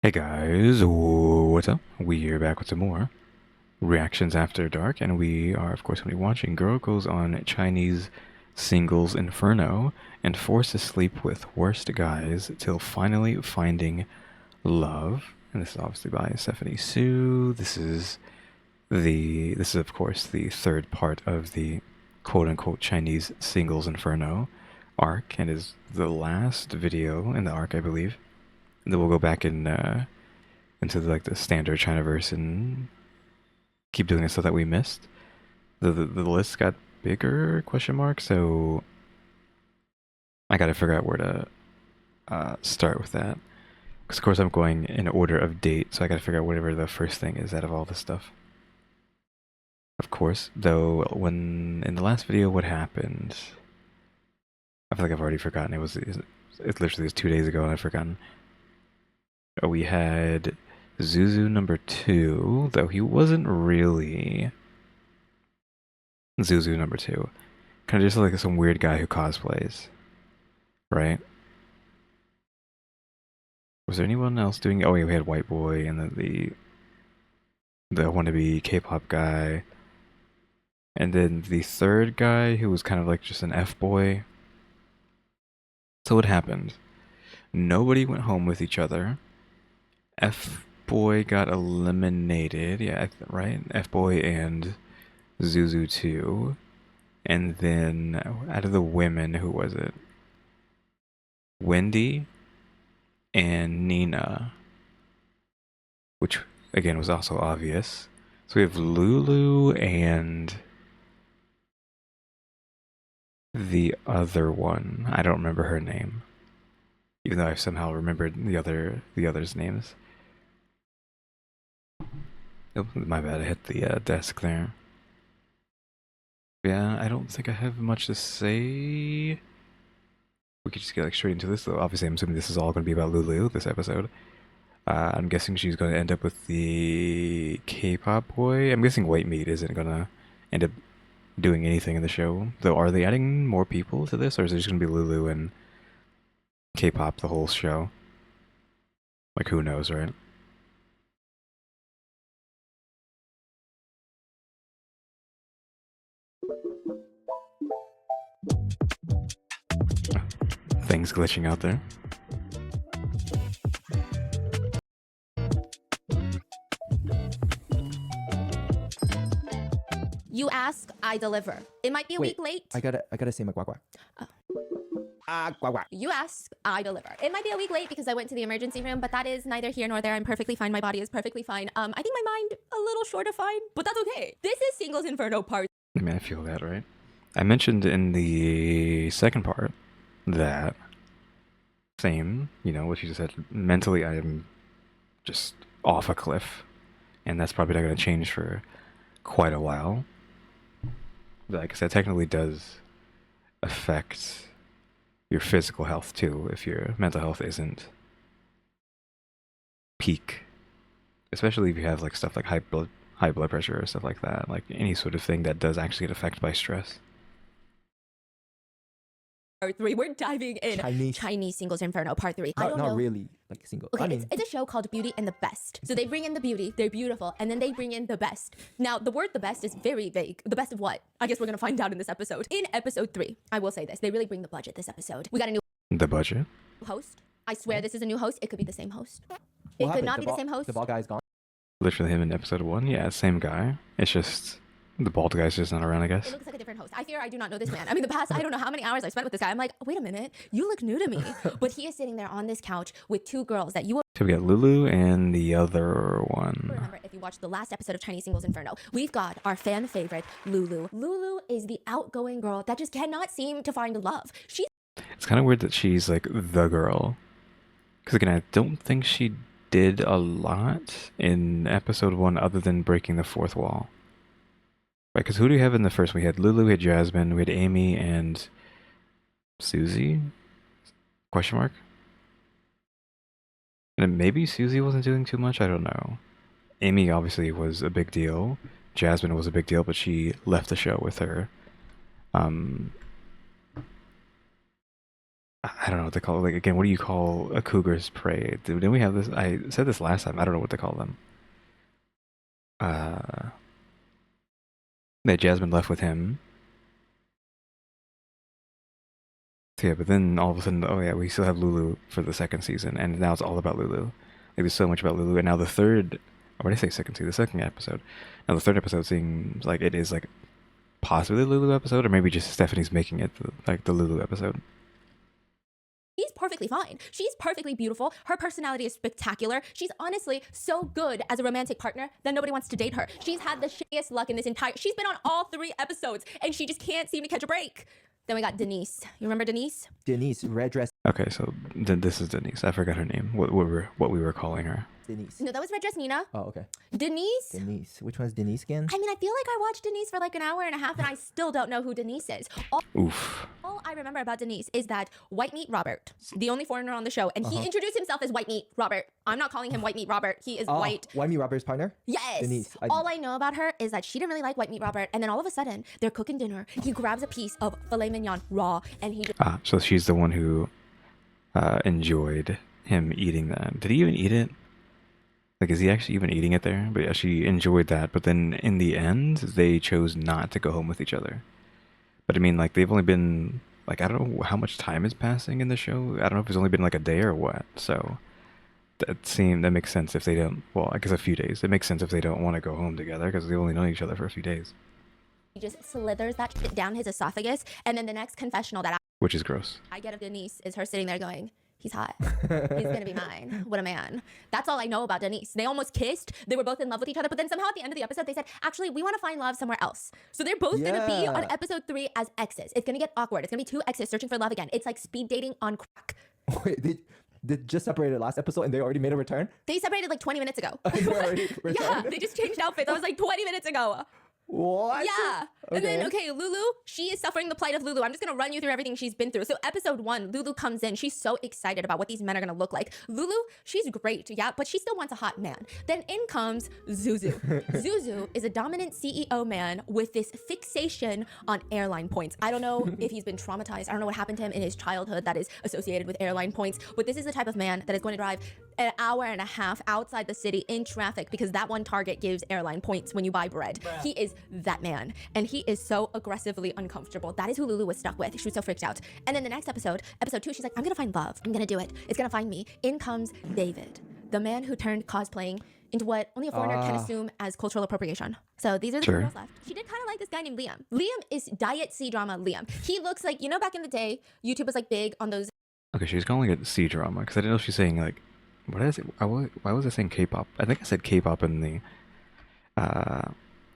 Hey guys, what's up? We're back with some more reactions after dark, and we are, of course, going to be watching Girl Goes on Chinese Singles Inferno and forced to sleep with worst guys till finally finding love. And this is obviously by Stephanie Sue. This is of course the third part of the quote-unquote Chinese Singles Inferno arc, and is the last video in the arc, I believe. And then we'll go back into the standard Chinaverse and keep doing the stuff that we missed. The list got bigger, question mark, so I gotta figure out where to start with that. Because of course I'm going in order of date, so I gotta figure out whatever the first thing is out of all this stuff. Of course, though, when in the last video, what happened? I feel like I've already forgotten. It literally was 2 days ago and I've forgotten. We had Zuzu number 2, though he wasn't really Zuzu number 2. Kind of just like some weird guy who cosplays, right? Was there anyone else doing? Oh yeah, we had White Boy and then the wannabe K-pop guy, and then the third guy who was kind of like just an F-boy. So what happened? Nobody went home with each other. F-boy got eliminated. Yeah, right. F-boy and Zuzu 2. And then out of the women, who was it? Wendy and Nina, which again was also obvious. So we have Lulu and the other one. I don't remember her name, even though I somehow remembered the others' names. Oh, my bad. I hit the desk there. Yeah, I don't think I have much to say. We could just get like straight into this, though. Obviously, I'm assuming this is all going to be about Lulu this episode. I'm guessing she's going to end up with the K-pop boy. I'm guessing White Meat isn't going to end up doing anything in the show. Though, are they adding more people to this, or is it just going to be Lulu and K-pop the whole show? Like, who knows, right? Things glitching out there. You ask, I deliver. It might be a week late. I gotta say my guac guac. Guac guac. You ask, I deliver. It might be a week late because I went to the emergency room, but that is neither here nor there. I'm perfectly fine. My body is perfectly fine. I think my mind a little short of fine, but that's okay. This is Singles Inferno part. I mean, I feel that, right? I mentioned in the second part that same, what you just said. Mentally, I am just off a cliff, and that's probably not going to change for quite a while. Like I said, technically does affect your physical health too if your mental health isn't peak, especially if you have like stuff like high blood pressure or stuff like that, like any sort of thing that does actually get affected by stress. Part 3. We're diving in Chinese Singles Inferno part 3. I don't know. Not really like single. Okay, I mean, it's a show called Beauty and the Best. So they bring in the beauty, they're beautiful, and then they bring in the best. Now, the word the best is very vague. The best of what? I guess we're gonna find out in this episode. In episode 3, I will say this, they really bring the budget this episode. We got a new The budget? host. I swear this is a new host. It could be the same host. It could not be the same host. The bald guy's gone. Literally him in episode 1? Yeah, same guy. It's just the bald guy's just not around, I It guess. looks like a different host. I fear I do not know this man. I mean, the past, I don't know how many hours I spent with this guy. I'm like, wait a minute, you look new to me. But he is sitting there on this couch with two girls that you will So we got Lulu and the other one. remember if you watched the last episode of Chinese Singles Inferno. We've got our fan favorite, Lulu. Lulu is the outgoing girl that just cannot seem to find love. She's It's kind of weird that she's like the girl. Because again, I don't think she did a lot in episode 1 other than breaking the fourth wall. Right, because who do we have in the first one? We had Lulu, we had Jasmine, we had Amy, and Susie? Question mark? And maybe Susie wasn't doing too much, I don't know. Amy obviously was a big deal. Jasmine was a big deal, but she left the show with her I don't know what to call it. Like again, what do you call a cougar's prey? Didn't we have this? I said this last time. I don't know what to call them. That Jasmine left with him. So yeah, but then all of a sudden, oh yeah, we still have Lulu for the second season, and now it's all about Lulu. Like there's so much about Lulu, and now the third. What did I say? Second season, the second episode. Now the third episode seems like it is like possibly the Lulu episode, or maybe just Stephanie's making it like the Lulu episode. She's perfectly fine. She's perfectly beautiful. Her personality is spectacular. She's honestly so good as a romantic partner that nobody wants to date her. She's had the shittiest luck in this entire... She's been on all 3 episodes, and she just can't seem to catch a break. Then we got Denise. You remember Denise? Denise, red dress. Okay, so this is Denise. I forgot her name. What we were calling her. Denise. No, that was Red Dress Nina. Oh, okay. Denise? Denise. Which one's Denise again? I mean, I feel like I watched Denise for like an hour and a half, and I still don't know who Denise is. Oof. All I remember about Denise is that White Meat Robert, the only foreigner on the show, and he introduced himself as White Meat Robert. I'm not calling him White Meat Robert. He is white. White Meat Robert's partner? Yes. Denise. All I know about her is that she didn't really like White Meat Robert, and then all of a sudden, they're cooking dinner. He grabs a piece of filet mignon raw, and he just... So she's the one who enjoyed him eating that. Did he even eat it? Like, is he actually even eating it there? But yeah, she enjoyed that. But then in the end, they chose not to go home with each other. But I mean, like, they've only been, like, I don't know how much time is passing in the show. I don't know if it's only been like a day or what. So that makes sense if they don't, well, I guess a few days. It makes sense if they don't want to go home together because they've only known each other for a few days. He just slithers that shit down his esophagus, and then the next confessional that Which is gross. I get of Denise is her sitting there going, he's hot. He's gonna be mine. What a man. That's all I know about Denise. They almost kissed. They were both in love with each other, but then somehow at the end of the episode, they said, actually, we want to find love somewhere else. So they're both gonna be on episode 3 as exes. It's gonna get awkward. It's gonna be 2 exes searching for love again. It's like speed dating on crack. Wait, they just separated last episode and they already made a return? They separated like 20 minutes ago. They already returned? Yeah, they just changed outfits. That was like 20 minutes ago. What? Yeah. And then, okay, Lulu, she is suffering the plight of Lulu. I'm just going to run you through everything she's been through. So episode 1, Lulu comes in. She's so excited about what these men are going to look like. Lulu, she's great, yeah, but she still wants a hot man. Then in comes Zuzu. Zuzu is a dominant CEO man with this fixation on airline points. I don't know if he's been traumatized. I don't know what happened to him in his childhood that is associated with airline points, but this is the type of man that is going to drive an hour and a half outside the city in traffic because that one Target gives airline points when you buy bread. He is that man, and he is so aggressively uncomfortable. That is who Lulu was stuck with. She was so freaked out. And then the next episode 2, she's like, I'm gonna find love. I'm gonna do it. It's gonna find me. In comes David, the man who turned cosplaying into what only a foreigner can assume as cultural appropriation. So these are the 2 girls left. She did kind of like this guy named Liam. Liam is diet C-drama Liam. He looks like, you know, back in the day, YouTube was like big on those. Okay, she's calling it C-drama because I didn't know she's saying like, what is it? Why was I saying K-pop? I think I said K-pop in the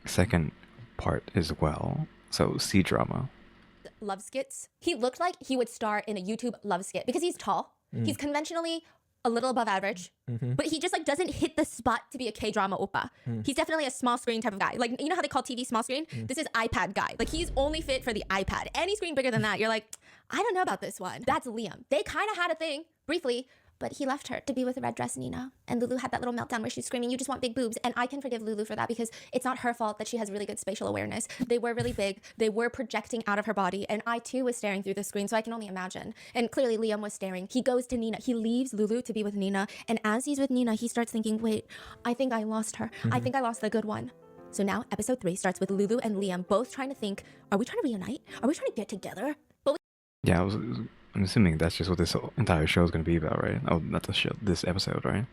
second part as well. So C-drama. Love skits. He looked like he would star in a YouTube love skit because he's tall. He's conventionally a little above average, but he just like doesn't hit the spot to be a K-drama oppa. He's definitely a small screen type of guy. Like, you know how they call TV small screen? This is iPad guy. Like, he's only fit for the iPad. Any screen bigger than that, you're like, I don't know about this one. That's Liam. They kind of had a thing briefly, but he left her to be with Red Dress Nina. And Lulu had that little meltdown where she's screaming, you just want big boobs. And I can forgive Lulu for that because it's not her fault that she has really good spatial awareness. They were really big. They were projecting out of her body. And I too was staring through the screen, so I can only imagine. And clearly Liam was staring. He goes to Nina. He leaves Lulu to be with Nina. And as he's with Nina, he starts thinking, wait, I think I lost her. I think I lost the good one. So now episode 3 starts with Lulu and Liam both trying to think, are we trying to reunite? Are we trying to get together? Yeah, I'm assuming that's just what this entire show is going to be about, right? Oh, not the show, this episode, right? I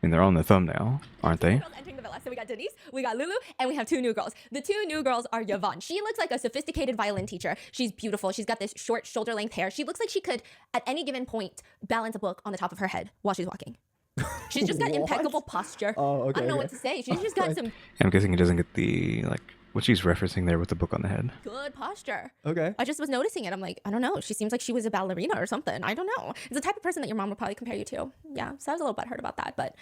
mean, they're on the thumbnail, aren't they? Entering the villa. So we got Denise, we got Lulu, and we have 2 new girls. The 2 new girls are Yvonne. She looks like a sophisticated violin teacher. She's beautiful. She's got this short shoulder-length hair. She looks like she could, at any given point, balance a book on the top of her head while she's walking. She's just got impeccable posture. Oh, okay. I don't know what to say. She's just got some I'm guessing he doesn't get the, like, what she's referencing there with the book on the head. good posture. Okay. I just was noticing it. I'm like, I don't know. She seems like she was a ballerina or something. I don't know. It's the type of person that your mom would probably compare you to. Yeah, so I was a little butthurt about that. But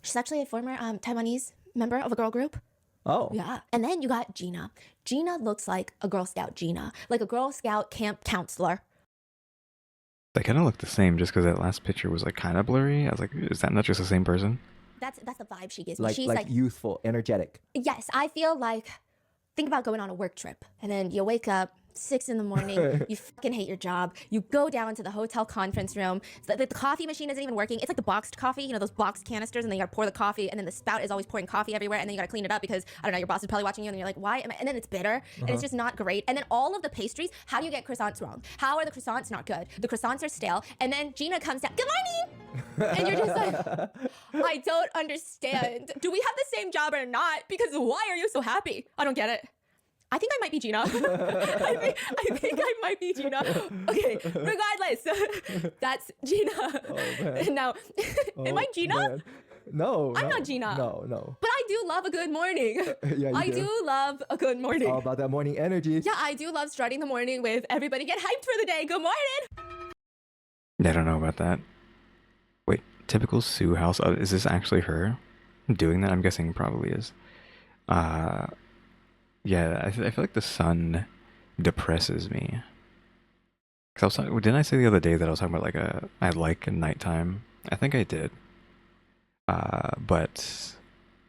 she's actually a former Taiwanese member of a girl group. Oh. Yeah. And then you got Gina. Gina looks like a Girl Scout Gina. Like a Girl Scout camp counselor. They kind of look the same just because that last picture was like kind of blurry. I was like, is that not just the same person? That's the vibe she gives me. Like, She's like youthful, energetic. yes, I feel like, think about going on a work trip and then you wake up, 6 in the morning. You fucking hate your job. You go down to the hotel conference room. The coffee machine isn't even working. It's like the boxed coffee, you know, those boxed canisters, and then you gotta pour the coffee, and then the spout is always pouring coffee everywhere, and then you gotta clean it up because, I don't know, your boss is probably watching you, and you're like, why am I? And then it's bitter, and it's just not great. And then all of the pastries, how do you get croissants wrong? How are the croissants not good? The croissants are stale, and then Gina comes down, good morning! And you're just like, I don't understand. Do we have the same job or not? Because why are you so happy? I don't get it. I think I might be Gina. I think I might be Gina. Okay, regardless, that's Gina. Oh, man. Now, am I Gina? Man. No, I'm no, not Gina. No. But I do love a good morning. Yeah, you I do love a good morning. All about that morning energy. Yeah, I do love starting the morning with everybody get hyped for the day. Good morning. I don't know about that. Wait, typical Sue house. Is this actually her doing that? I'm guessing it probably is. Yeah, I feel like the sun depresses me. Cause didn't I say the other day that I was talking about like I like nighttime? I think I did. But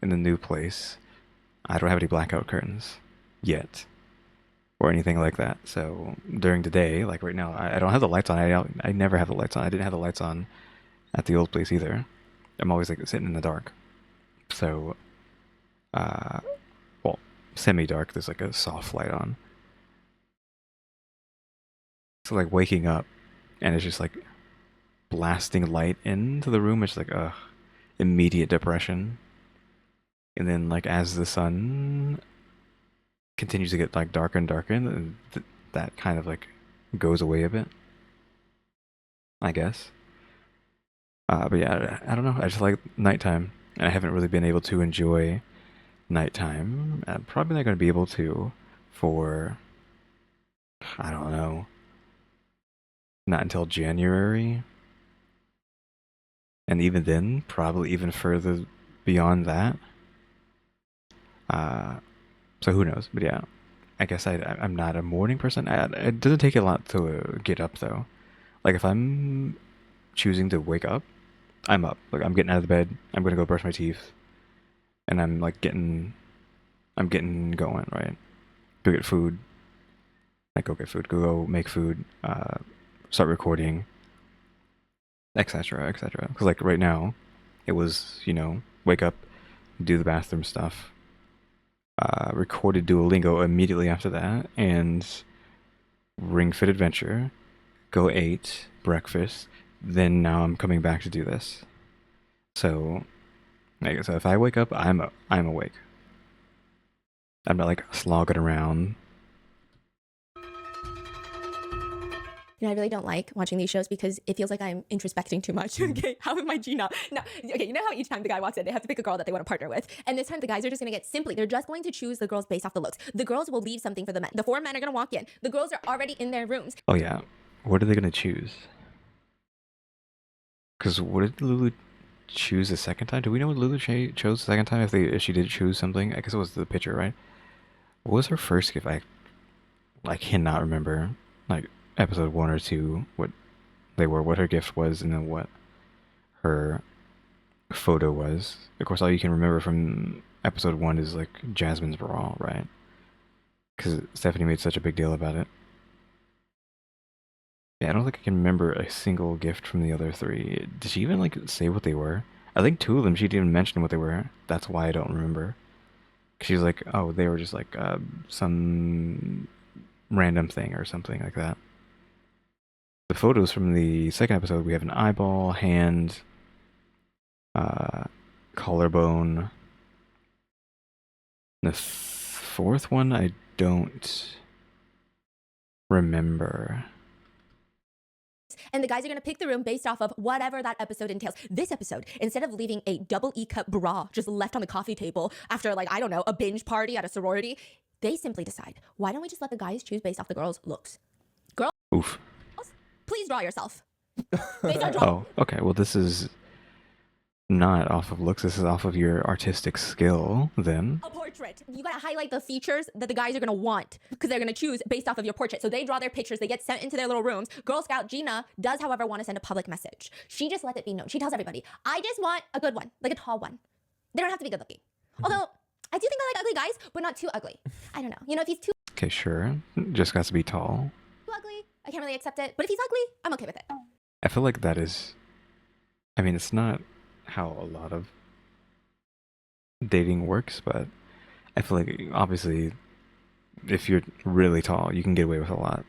in the new place, I don't have any blackout curtains yet, or anything like that. So during the day, like right now, I don't have the lights on. I never have the lights on. I didn't have the lights on at the old place either. I'm always like sitting in the dark. So, well, semi-dark. There's like a soft light on. So like waking up, and it's just like blasting light into the room. It's like immediate depression. And then like as the sun continues to get like darker and darker, and that kind of like goes away a bit, I guess. But yeah, I don't know. I just like nighttime, and I haven't really been able to enjoy nighttime. I'm probably not going to be able to for, I don't know, not until January. And even then, probably even further beyond that. So who knows? But yeah, I guess I'm not a morning person. It doesn't take a lot to get up though. Like if I'm choosing to wake up, I'm up. Like I'm getting out of the bed. I'm gonna go brush my teeth, and I'm getting going, right? Go get food. Like go get food. Go make food. Start recording. Etc. Etc. Because like right now, it was wake up, do the bathroom stuff. Recorded Duolingo immediately after that, and Ring Fit Adventure. Go ate breakfast. Then now I'm coming back to do this. So if I wake up, I'm awake. I'm not like slogging around. I really don't like watching these shows because it feels like I'm introspecting too much. Okay, how am I Gina? No, okay, you know how each time the guy walks in, they have to pick a girl that they want to partner with. And this time the guys are just going to they're just going to choose the girls based off the looks. The girls will leave something for the men. The 4 men are going to walk in. The girls are already in their rooms. Oh yeah, what are they going to choose? Because what did Lulu choose the second time? Do we know what Lulu chose the second time? If she did choose something, I guess it was the picture, right? What was her first gift? I cannot remember. Like episode 1 or 2, what her gift was, and then what her photo was. Of course, all you can remember from episode 1 is like Jasmine's bra, right? Because Stephanie made such a big deal about it. Yeah, I don't think I can remember a single gift from the other 3. Did she even like say what they were? I think 2 of them she didn't even mention what they were. That's why I don't remember. She's like, oh, they were just like some random thing or something like that. The photos from the second episode, we have an eyeball, hand, collarbone. The 4th one, I don't remember. And the guys are going to pick the room based off of whatever that episode entails. This episode, instead of leaving a double E-cup bra just left on the coffee table after, like, I don't know, a binge party at a sorority, they simply decide, why don't we just let the guys choose based off the girls' looks? Girls, oof. Please draw yourself. Based on draw. Oh, okay. Well, this is not off of looks. This is off of your artistic skill, then. A portrait. You gotta highlight the features that the guys are gonna want because they're gonna choose based off of your portrait. So they draw their pictures, they get sent into their little rooms. Girl Scout Gina does, however, want to send a public message. She just lets it be known. She tells everybody, I just want a good one, like a tall one. They don't have to be good looking. Although, I do think I like ugly guys, but not too ugly. I don't know. If he's too... Okay, sure. Just got to be tall. Too ugly. I can't really accept it. But if he's ugly, I'm okay with it. I feel like that is... I mean, it's not how a lot of dating works, but I feel like, obviously, if you're really tall, you can get away with a lot.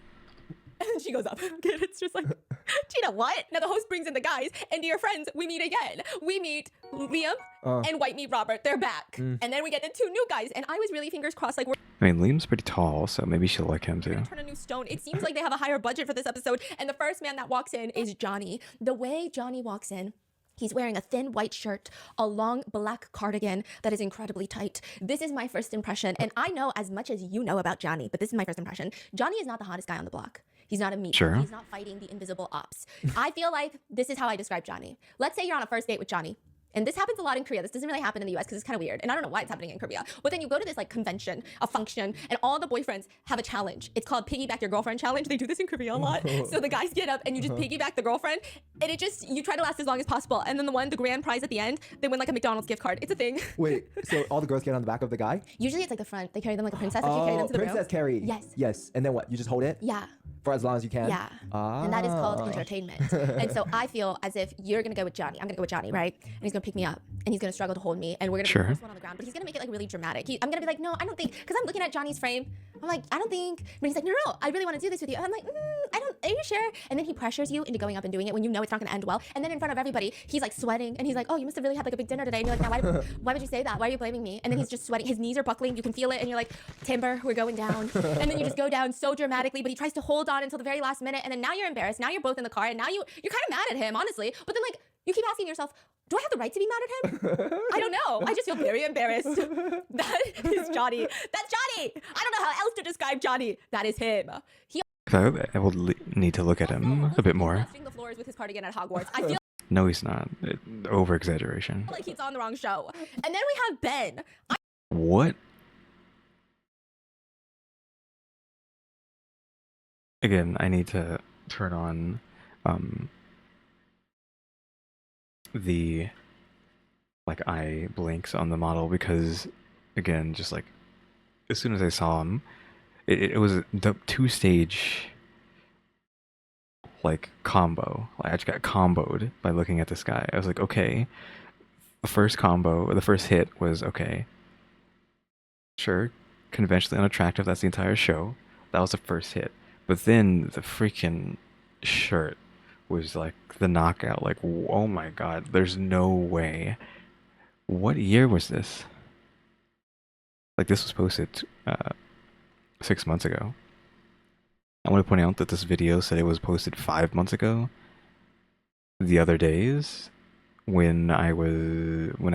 And then she goes up. It's just like, Gina, what? Now the host brings in the guys, and dear friends, we meet again. We meet Liam and White Meat Robert. They're back. And then we get the 2 new guys, and I was really fingers crossed, like, we're I mean, Liam's pretty tall, so maybe she'll like him too. gonna turn a new stone. It seems like they have a higher budget for this episode, and the first man that walks in is Johnny. The way Johnny walks in, he's wearing a thin white shirt, a long black cardigan that is incredibly tight. This is my first impression, and I know as much as you know about Johnny, but this is my first impression. Johnny is not the hottest guy on the block. He's not a meat. Sure. He's not fighting the invisible ops. I feel like this is how I describe Johnny. Let's say you're on a first date with Johnny. And this happens a lot in Korea. This doesn't really happen in the US because it's kind of weird. And I don't know why it's happening in Korea. But then you go to this like convention, a function, and all the boyfriends have a challenge. It's called piggyback your girlfriend challenge. They do this in Korea a lot. So the guys get up and you just piggyback the girlfriend. And it just, you try to last as long as possible. And then the grand prize at the end, they win like a McDonald's gift card. It's a thing. Wait, so all the girls get on the back of the guy? Usually it's like the front. They carry them like a princess. Like you carry them to the princess room. carry. Yes. Yes. And then what? You just hold it Yeah. for as long as you can? Yeah. And that is called entertainment. And so I feel as if you're going to go with Johnny. I'm going to go with Johnny, right? And he's going to pick me up. And he's going to struggle to hold me. And we're going to be the first one on the ground. But he's going to make it like really dramatic. I'm going to be like, no, I don't think. Because I'm looking at Johnny's frame. I'm like, I don't think. But he's like, no, I really want to do this with you. And I'm like, are you sure? And then he pressures you into going up and doing it when you know it's not going to end well. And then in front of everybody, he's like sweating. And he's like, oh, you must have really had like a big dinner today. And you're like, now why would you say that? Why are you blaming me? And then he's just sweating. His knees are buckling. You can feel it. And you're like, Timber, we're going down. And then you just go down so dramatically. But he tries to hold on until the very last minute. And then now you're embarrassed. Now you're both in the car. And now you're kind of mad at him, honestly. But then like, you keep asking yourself, do I have the right to be mad at him? I don't know. I just feel very embarrassed. That is Johnny. That's Johnny. I don't know how else to describe Johnny. That is him. He I will need to look at him a bit more. dusting the floors with his cardigan at Hogwarts. I feel No, he's not. Over exaggeration. like he's on the wrong show. And then we have Ben. What? Again, I need to turn on the like eye blinks on the model because again, just like as soon as I saw him, it was the 2-stage like combo. Like I just got comboed by looking at this guy. I was like, okay, the first hit was okay. Sure, conventionally unattractive, that's the entire show. That was the first hit. But then the freaking shirt was like the knockout. Like, oh my god, there's no way. What year was this? Like, this was posted 6 months ago. I want to point out that this video said it was posted 5 months ago. The other days, when I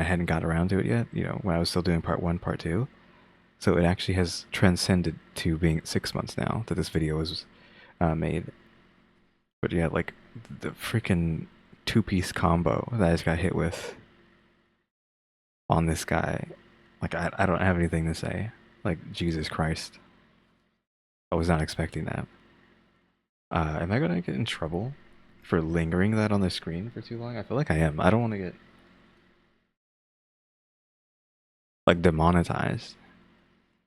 hadn't got around to it yet, you know, when I was still doing part 1, part 2. So it actually has transcended to being 6 months now that this video was made. But yeah, like the freaking 2-piece combo that I just got hit with on this guy. Like I don't have anything to say. Like Jesus Christ. I was not expecting that. Am I gonna get in trouble for lingering that on the screen for too long? I feel like I am. I don't want to get like demonetized.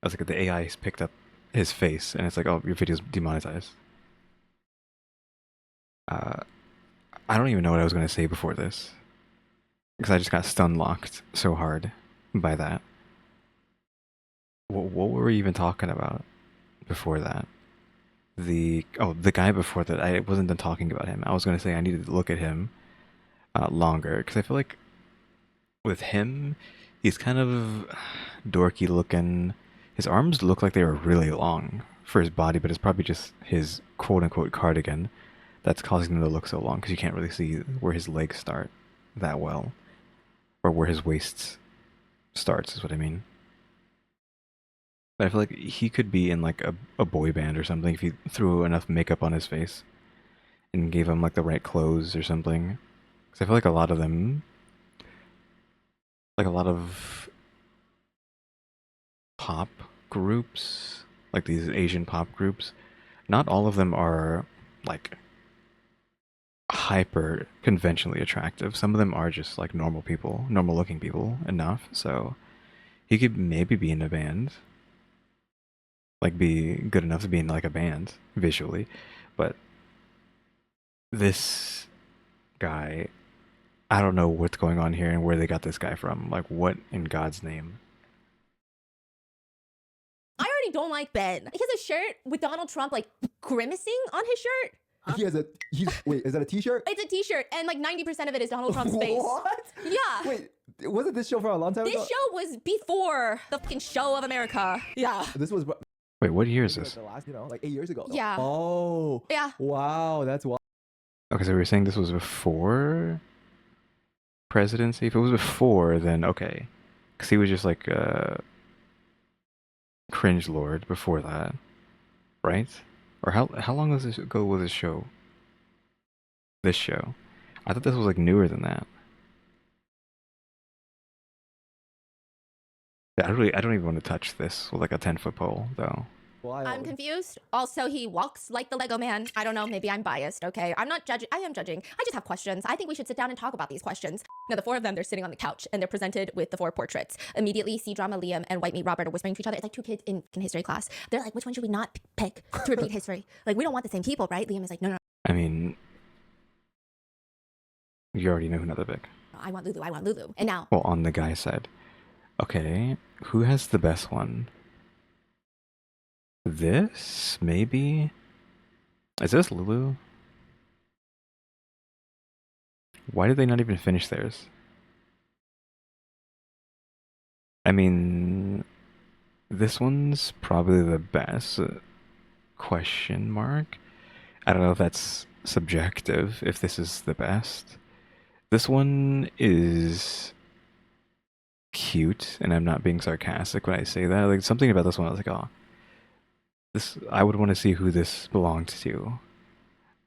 I was like, the AI has picked up his face, and it's like, oh, your video's demonetized. I don't even know what I was going to say before this. Because I just got stun locked so hard by that. What were we even talking about before that? The guy before that, I wasn't done talking about him. I was going to say I needed to look at him longer, because I feel like with him, he's kind of dorky looking. His arms look like they were really long for his body, but it's probably just his quote-unquote cardigan that's causing him to look so long, because you can't really see where his legs start that well. Or where his waist starts, is what I mean. But I feel like he could be in like a boy band or something if you threw enough makeup on his face and gave him like the right clothes or something. Because I feel like a lot of them, like a lot of pop groups, like these Asian pop groups, not all of them are like hyper conventionally attractive. Some of them are just like normal people, normal looking people enough. So he could maybe be in a band. like be good enough to be in like a band visually, but this guy, I don't know what's going on here and where they got this guy from. Like, what in God's name? I already don't like Ben. He has a shirt with Donald Trump like grimacing on his shirt. Wait, is that a t-shirt? It's a t-shirt and like 90% of it is Donald Trump's face. What? Yeah. Wait, wasn't this show for a long time ago? This show was before the fucking show of America. Yeah. This was Wait, what year is this? the last, like 8 years ago. Yeah. Oh. Yeah. Wow, that's wild. Okay, so we were saying this was before presidency. If it was before, then okay, because he was just like cringe lord before that, right? Or how long was this ago was this show? This show, I thought this was like newer than that. Yeah, I don't even want to touch this with like a 10-foot pole though. I'm confused. Also, he walks like the Lego man. I don't know, maybe I'm biased, okay? I'm not judging. I am judging. I just have questions. I think we should sit down and talk about these questions. Now, the four of them, they're sitting on the couch and they're presented with the four portraits. Immediately, C-Drama Liam and White Meat Robert are whispering to each other. It's like two kids in history class. They're like, which one should we not pick to repeat history? Like, we don't want the same people, right? Liam is like, no. I mean, you already know who not to pick. I want Lulu. I want Lulu. And now, Well, on the guy's side, okay, who has the best one? This maybe. Is this Lulu? Why did they not even finish theirs? I mean, this one's probably the best. Question mark. I don't know if that's subjective, if this is the best. This one is cute, and I'm not being sarcastic when I say that. Like, something about this one, I was like, oh, this, I would want to see who this belonged to.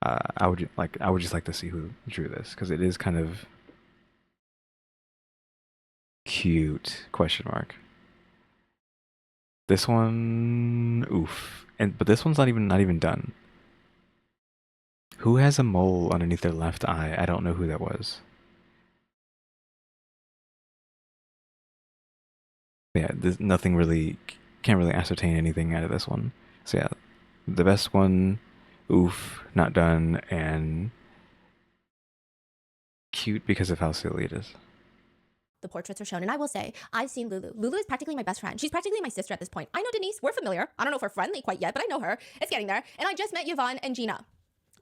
I would just like to see who drew this, because it is kind of cute. Question mark. This one, oof, but this one's not even done. Who has a mole underneath their left eye? I don't know who that was. Yeah, there's nothing really, can't really ascertain anything out of this one. So yeah, the best one, oof, not done, and cute because of how silly it is. the portraits are shown. And I will say, I've seen Lulu. Lulu is practically my best friend. She's practically my sister at this point. I know Denise. We're familiar. I don't know if we're friendly quite yet, but I know her. It's getting there. And I just met Yvonne and Gina.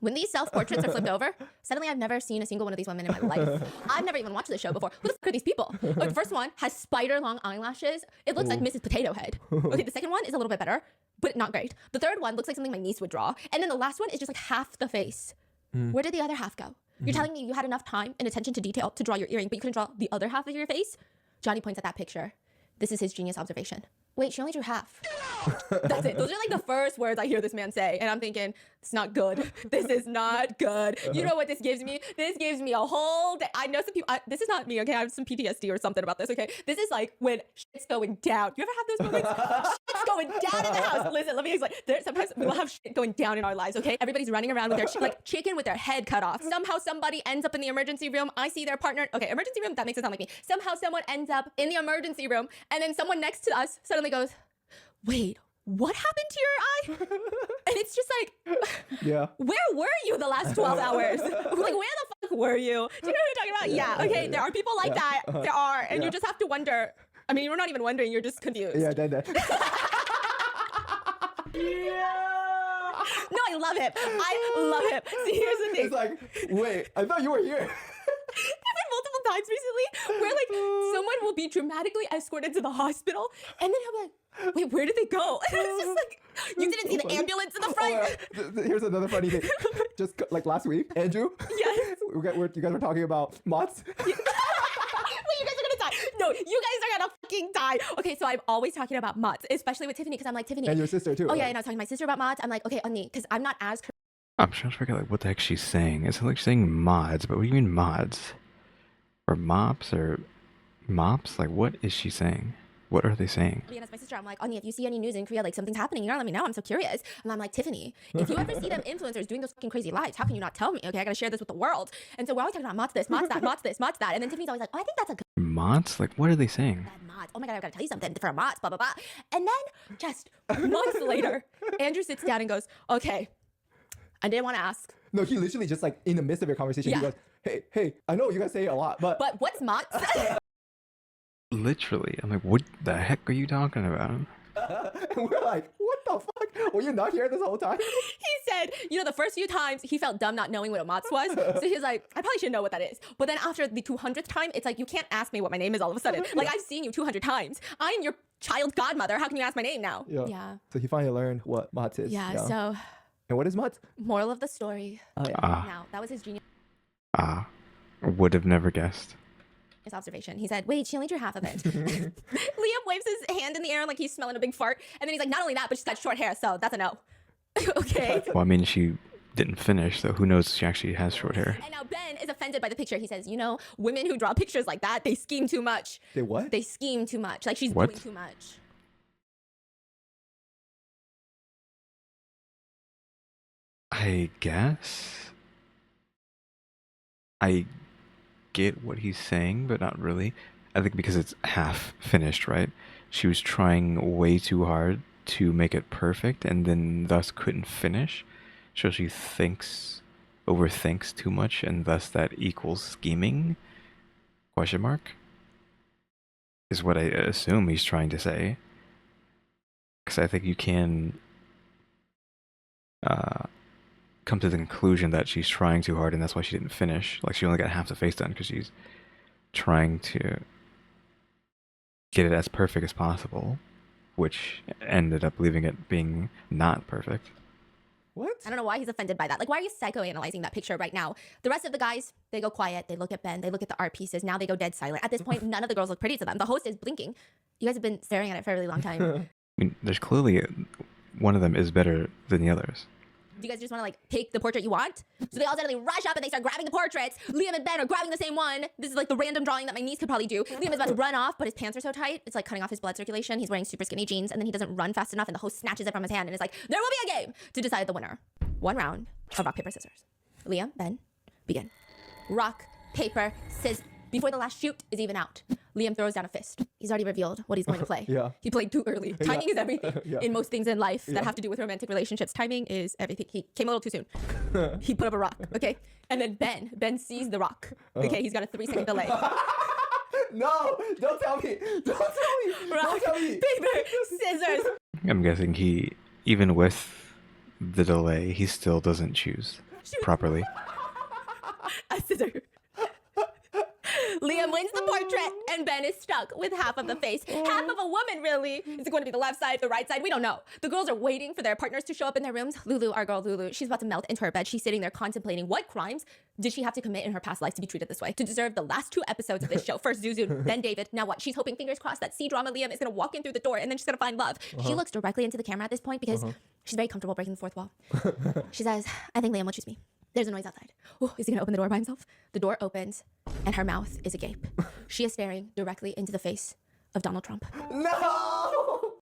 When these self-portraits are flipped over, suddenly I've never seen a single one of these women in my life. I've never even watched this show before. Who the fuck are these people? Okay, the first one has spider-long eyelashes. It looks like Mrs. Potato Head. Okay, the second one is a little bit better, but not great. The third one looks like something my niece would draw. And then the last one is just like half the face. Where did the other half go? You're telling me you had enough time and attention to detail to draw your earring, but you couldn't draw the other half of your face? Johnny points at that picture. This is his genius observation. Wait, she only drew half. That's it. Those are like the first words I hear this man say. And I'm thinking, it's not good. This is not good. You know what this gives me? This gives me a whole day. I know some people, this is not me, okay? I have some PTSD or something about this, okay? This is like when shit's going down. You ever have those moments? Shit's going down in the house. Listen, let me explain. Sometimes we'll have shit going down in our lives, okay? Everybody's running around with their like chicken with their head cut off. Somehow somebody ends up in the emergency room. I see their partner. Okay, emergency room, that makes it sound like me. Somehow someone ends up in the emergency room and then someone next to us suddenly goes, wait, what happened to your eye? And it's just like, yeah. Where were you the last 12 hours? Like, where the fuck were you? Do you know what I'm talking about? Yeah, okay, there are people like that. There are. And you just have to wonder. I mean, you're not even wondering, you're just confused. Yeah, that. No, I love him. I love him. See, here's the thing. It's like, wait, I thought you were here. I've had multiple times recently where like someone will be dramatically escorted to the hospital and then he'll be like, wait, where did they go? And it's just like, you didn't see the ambulance in the front. Here's another funny thing. Just like last week, Andrew. Yes. You guys were talking about moths. Wait, you guys are gonna die. No, you guys are gonna fucking die. Okay, so I'm always talking about moths, especially with Tiffany, because I'm like, Tiffany. And your sister too. Oh yeah, and I was talking to my sister about moths. I'm like, okay, Onni, because I'm not as. I'm trying to figure out like what the heck she's saying. It's like she's saying mods, but what do you mean mods? Or mops or mops? Like what is she saying? What are they saying? And as my sister, I'm like, Onni, if you see any news in Korea, like something's happening, you gotta let me know. I'm so curious. And I'm like, Tiffany, if you ever see them influencers doing those fucking crazy lives, how can you not tell me? Okay, I gotta share this with the world. And so we're always talking about mods this, mods that, mods this, mods that. And then Tiffany's always like, oh, I think that's a good Mods? Like what are they saying? mods. Oh my God, I gotta tell you something for mods, blah, blah, blah. And then just months later, Andrew sits down and goes, okay, I didn't want to ask. No, he literally just like in the midst of your conversation, he Yeah. goes, hey, I know you guys say it a lot, but what's mods? Literally. I'm like, what the heck are you talking about? and we're like, what the fuck? Were you not here this whole time? He said, you know, the first few times he felt dumb not knowing what a mods was. So he was like, I probably should know what that is. But then after the 200th time, it's like, you can't ask me what my name is all of a sudden. Like, I've seen you 200 times. I'm your child godmother. How can you ask my name now? Yeah. So he finally learned what mods is. Yeah, so And what is mods? moral of the story. Oh, yeah. Now, that was his genius Would have never guessed. observation. He said, wait, she only drew half of it. Liam waves his hand in the air like he's smelling a big fart. And then he's like, not only that, but she's got short hair. So that's a no. Okay. Well, I mean, she didn't finish, so who knows if she actually has short hair. And now Ben is offended by the picture. He says, you know, women who draw pictures like that, they scheme too much. They what? They scheme too much. Like she's What? doing too much. I guess. I get what he's saying, but not really. I think because it's half finished, right? She was trying way too hard to make it perfect and then thus couldn't finish. So she overthinks too much, and thus that equals scheming? Question mark? Is what I assume he's trying to say. Because I think you can come to the conclusion that she's trying too hard and that's why she didn't finish. Like, she only got half the face done because she's trying to get it as perfect as possible, which ended up leaving it being not perfect. What? I don't know why he's offended by that. Like, why are you psychoanalyzing that picture right now? The rest of the guys, they go quiet. They look at Ben. They look at the art pieces. Now they go dead silent. At this point, none of the girls look pretty to them. The host is blinking. You guys have been staring at it for a really long time. I mean, there's clearly one of them is better than the others. Do you guys just want to like take the portrait you want? So they all suddenly rush up and they start grabbing the portraits. Liam and Ben are grabbing the same one. This is like the random drawing that my niece could probably do. Liam is about to run off, but his pants are so tight, it's like cutting off his blood circulation. He's wearing super skinny jeans, and then he doesn't run fast enough, and the host snatches it from his hand and is like, there will be a game to decide the winner. One round of rock, paper, scissors. Liam, Ben, begin. Rock, paper, scissors. Before the last shoot is even out, Liam throws down a fist. He's already revealed what he's going to play. Yeah. He played too early. Timing is everything Yeah. in most things in life that have to do with romantic relationships. Timing is everything. He came a little too soon. He put up a rock, okay? And then Ben sees the rock. Okay, he's got a 3-second delay. No, don't tell me. Don't tell me. Rock, Don't tell me. paper, scissors. I'm guessing he, even with the delay, he still doesn't choose properly. A scissor. Liam wins the portrait, and Ben is stuck with half of the face. Half of a woman, really. Is it going to be the left side, the right side? We don't know. The girls are waiting for their partners to show up in their rooms. Lulu, our girl Lulu, she's about to melt into her bed. She's sitting there contemplating what crimes did she have to commit in her past life to be treated this way, to deserve the last 2 episodes of this show. First Zuzu, then David. Now what? She's hoping, fingers crossed, that C-drama Liam is going to walk in through the door, and then she's going to find love. She looks directly into the camera at this point because she's very comfortable breaking the fourth wall. She says, I think Liam will choose me. There's a noise outside. Oh, is he gonna open the door by himself? The door opens, and her mouth is agape. She is staring directly into the face of Donald Trump. No.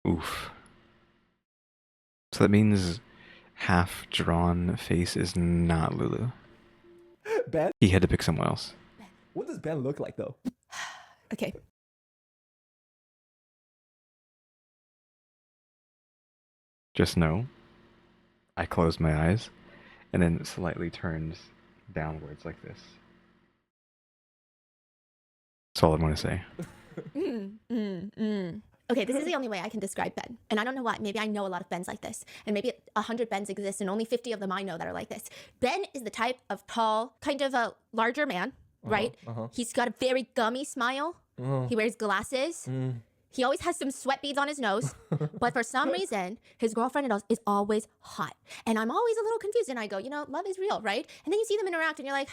Oof. So that means half-drawn face is not Lulu. Ben? He had to pick someone else. What does Ben look like though? Okay. Just know, I closed my eyes and then slightly turned downwards like this. That's all I want to say. Okay, this is the only way I can describe Ben. And I don't know why. Maybe I know a lot of Bens like this. And maybe 100 Bens exist and only 50 of them I know that are like this. Ben is the type of tall, kind of a larger man, right? He's got a very gummy smile. He wears glasses. He always has some sweat beads on his nose. But for some reason, his girlfriend is always hot. And I'm always a little confused. And I go, you know, love is real, right? And then you see them interact and you're like,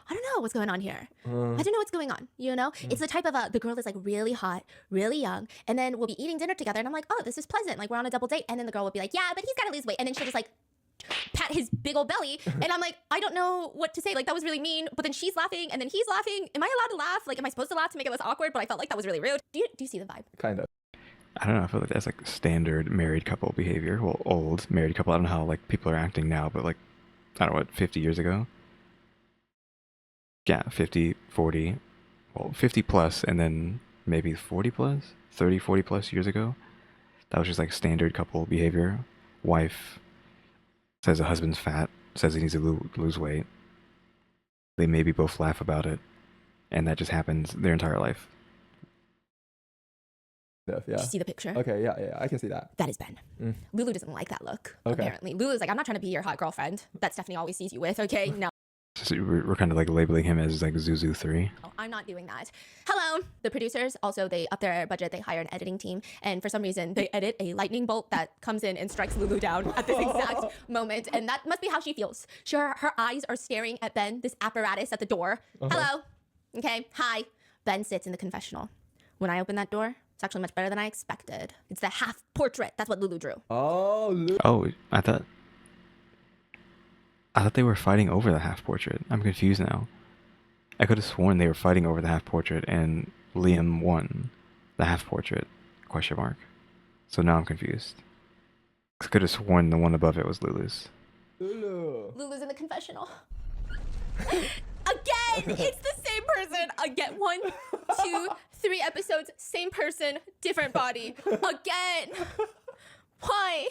I don't know what's going on here. I don't know what's going on, you know? It's the type of, the girl is like really hot, really young. And then we'll be eating dinner together. And I'm like, oh, this is pleasant. Like, we're on a double date. And then the girl will be like, yeah, but he's got to lose weight. And then she'll just like pat his big old belly. And I'm like, I don't know what to say. Like, that was really mean. But then she's laughing and then he's laughing. Am I allowed to laugh? Like, am I supposed to laugh to make it less awkward? But I felt like that was really rude. Do you see the vibe? Kind of. I don't know. I feel like that's like standard married couple behavior. Well, old married couple. I don't know how like people are acting now, but like, I don't know, what, 50 years ago? Yeah, 50, 40. well, 50 plus and then maybe 40 plus, 30, 40 plus years ago. That was just like standard couple behavior. Wife says the husband's fat, says he needs to lose weight. They maybe both laugh about it, and that just happens their entire life. Yeah. You see the picture? Okay, yeah, I can see that. That is Ben. Lulu doesn't like that look, Okay. apparently. Lulu's like, I'm not trying to be your hot girlfriend that Stephanie always sees you with, okay? No. So we're kind of like labeling him as like Zuzu 3. I'm not doing that. Hello. The producers, also, they up their budget. They hire an editing team. And for some reason, they edit a lightning bolt that comes in and strikes Lulu down at this exact moment. And that must be how she feels. Sure, her eyes are staring at Ben, this apparatus at the door. Hello. Okay, hi. Ben sits in the confessional. When I open that door, it's actually much better than I expected. It's the half portrait. That's what Lulu drew. Oh, I thought they were fighting over the half portrait. I'm confused now. I could have sworn they were fighting over the half portrait and Liam won the half portrait, question mark. So now I'm confused. I could have sworn the one above it was Lulu's. Lulu's in the confessional. Again, it's the same person. Again, 1, 2, 3 episodes, same person, different body. Again. Why?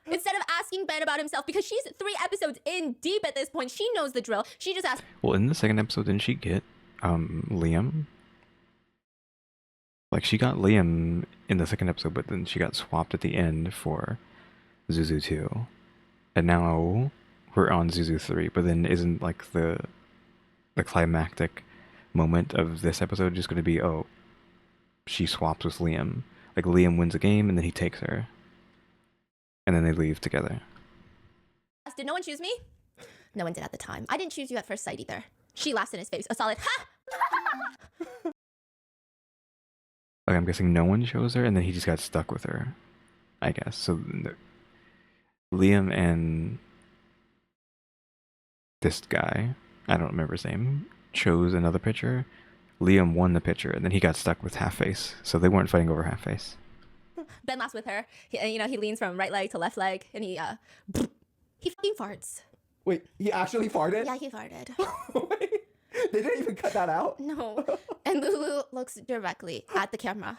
Instead of asking Ben about himself, because she's 3 episodes in deep at this point, she knows the drill. She just asked. Well, in the second episode, didn't she get Liam? Like, she got Liam in the second episode, but then she got swapped at the end for Zuzu 2. And now we're on Zuzu 3, but then isn't like the climactic moment of this episode just going to be, oh, she swaps with Liam. Like, Liam wins a game and then he takes her. And then they leave together. Did no one choose me? No one did at the time. I didn't choose you at first sight either. She laughs in his face. A solid ha! Like, I'm guessing no one chose her and then he just got stuck with her, I guess. So Liam and this guy, I don't remember his name, chose another picture. Liam won the picture and then he got stuck with half face. So they weren't fighting over half face. Ben laughs with her. He leans from right leg to left leg, and he fucking farts. Wait, he actually farted? Yeah, he farted. Wait, they didn't even cut that out? No. And Lulu looks directly at the camera.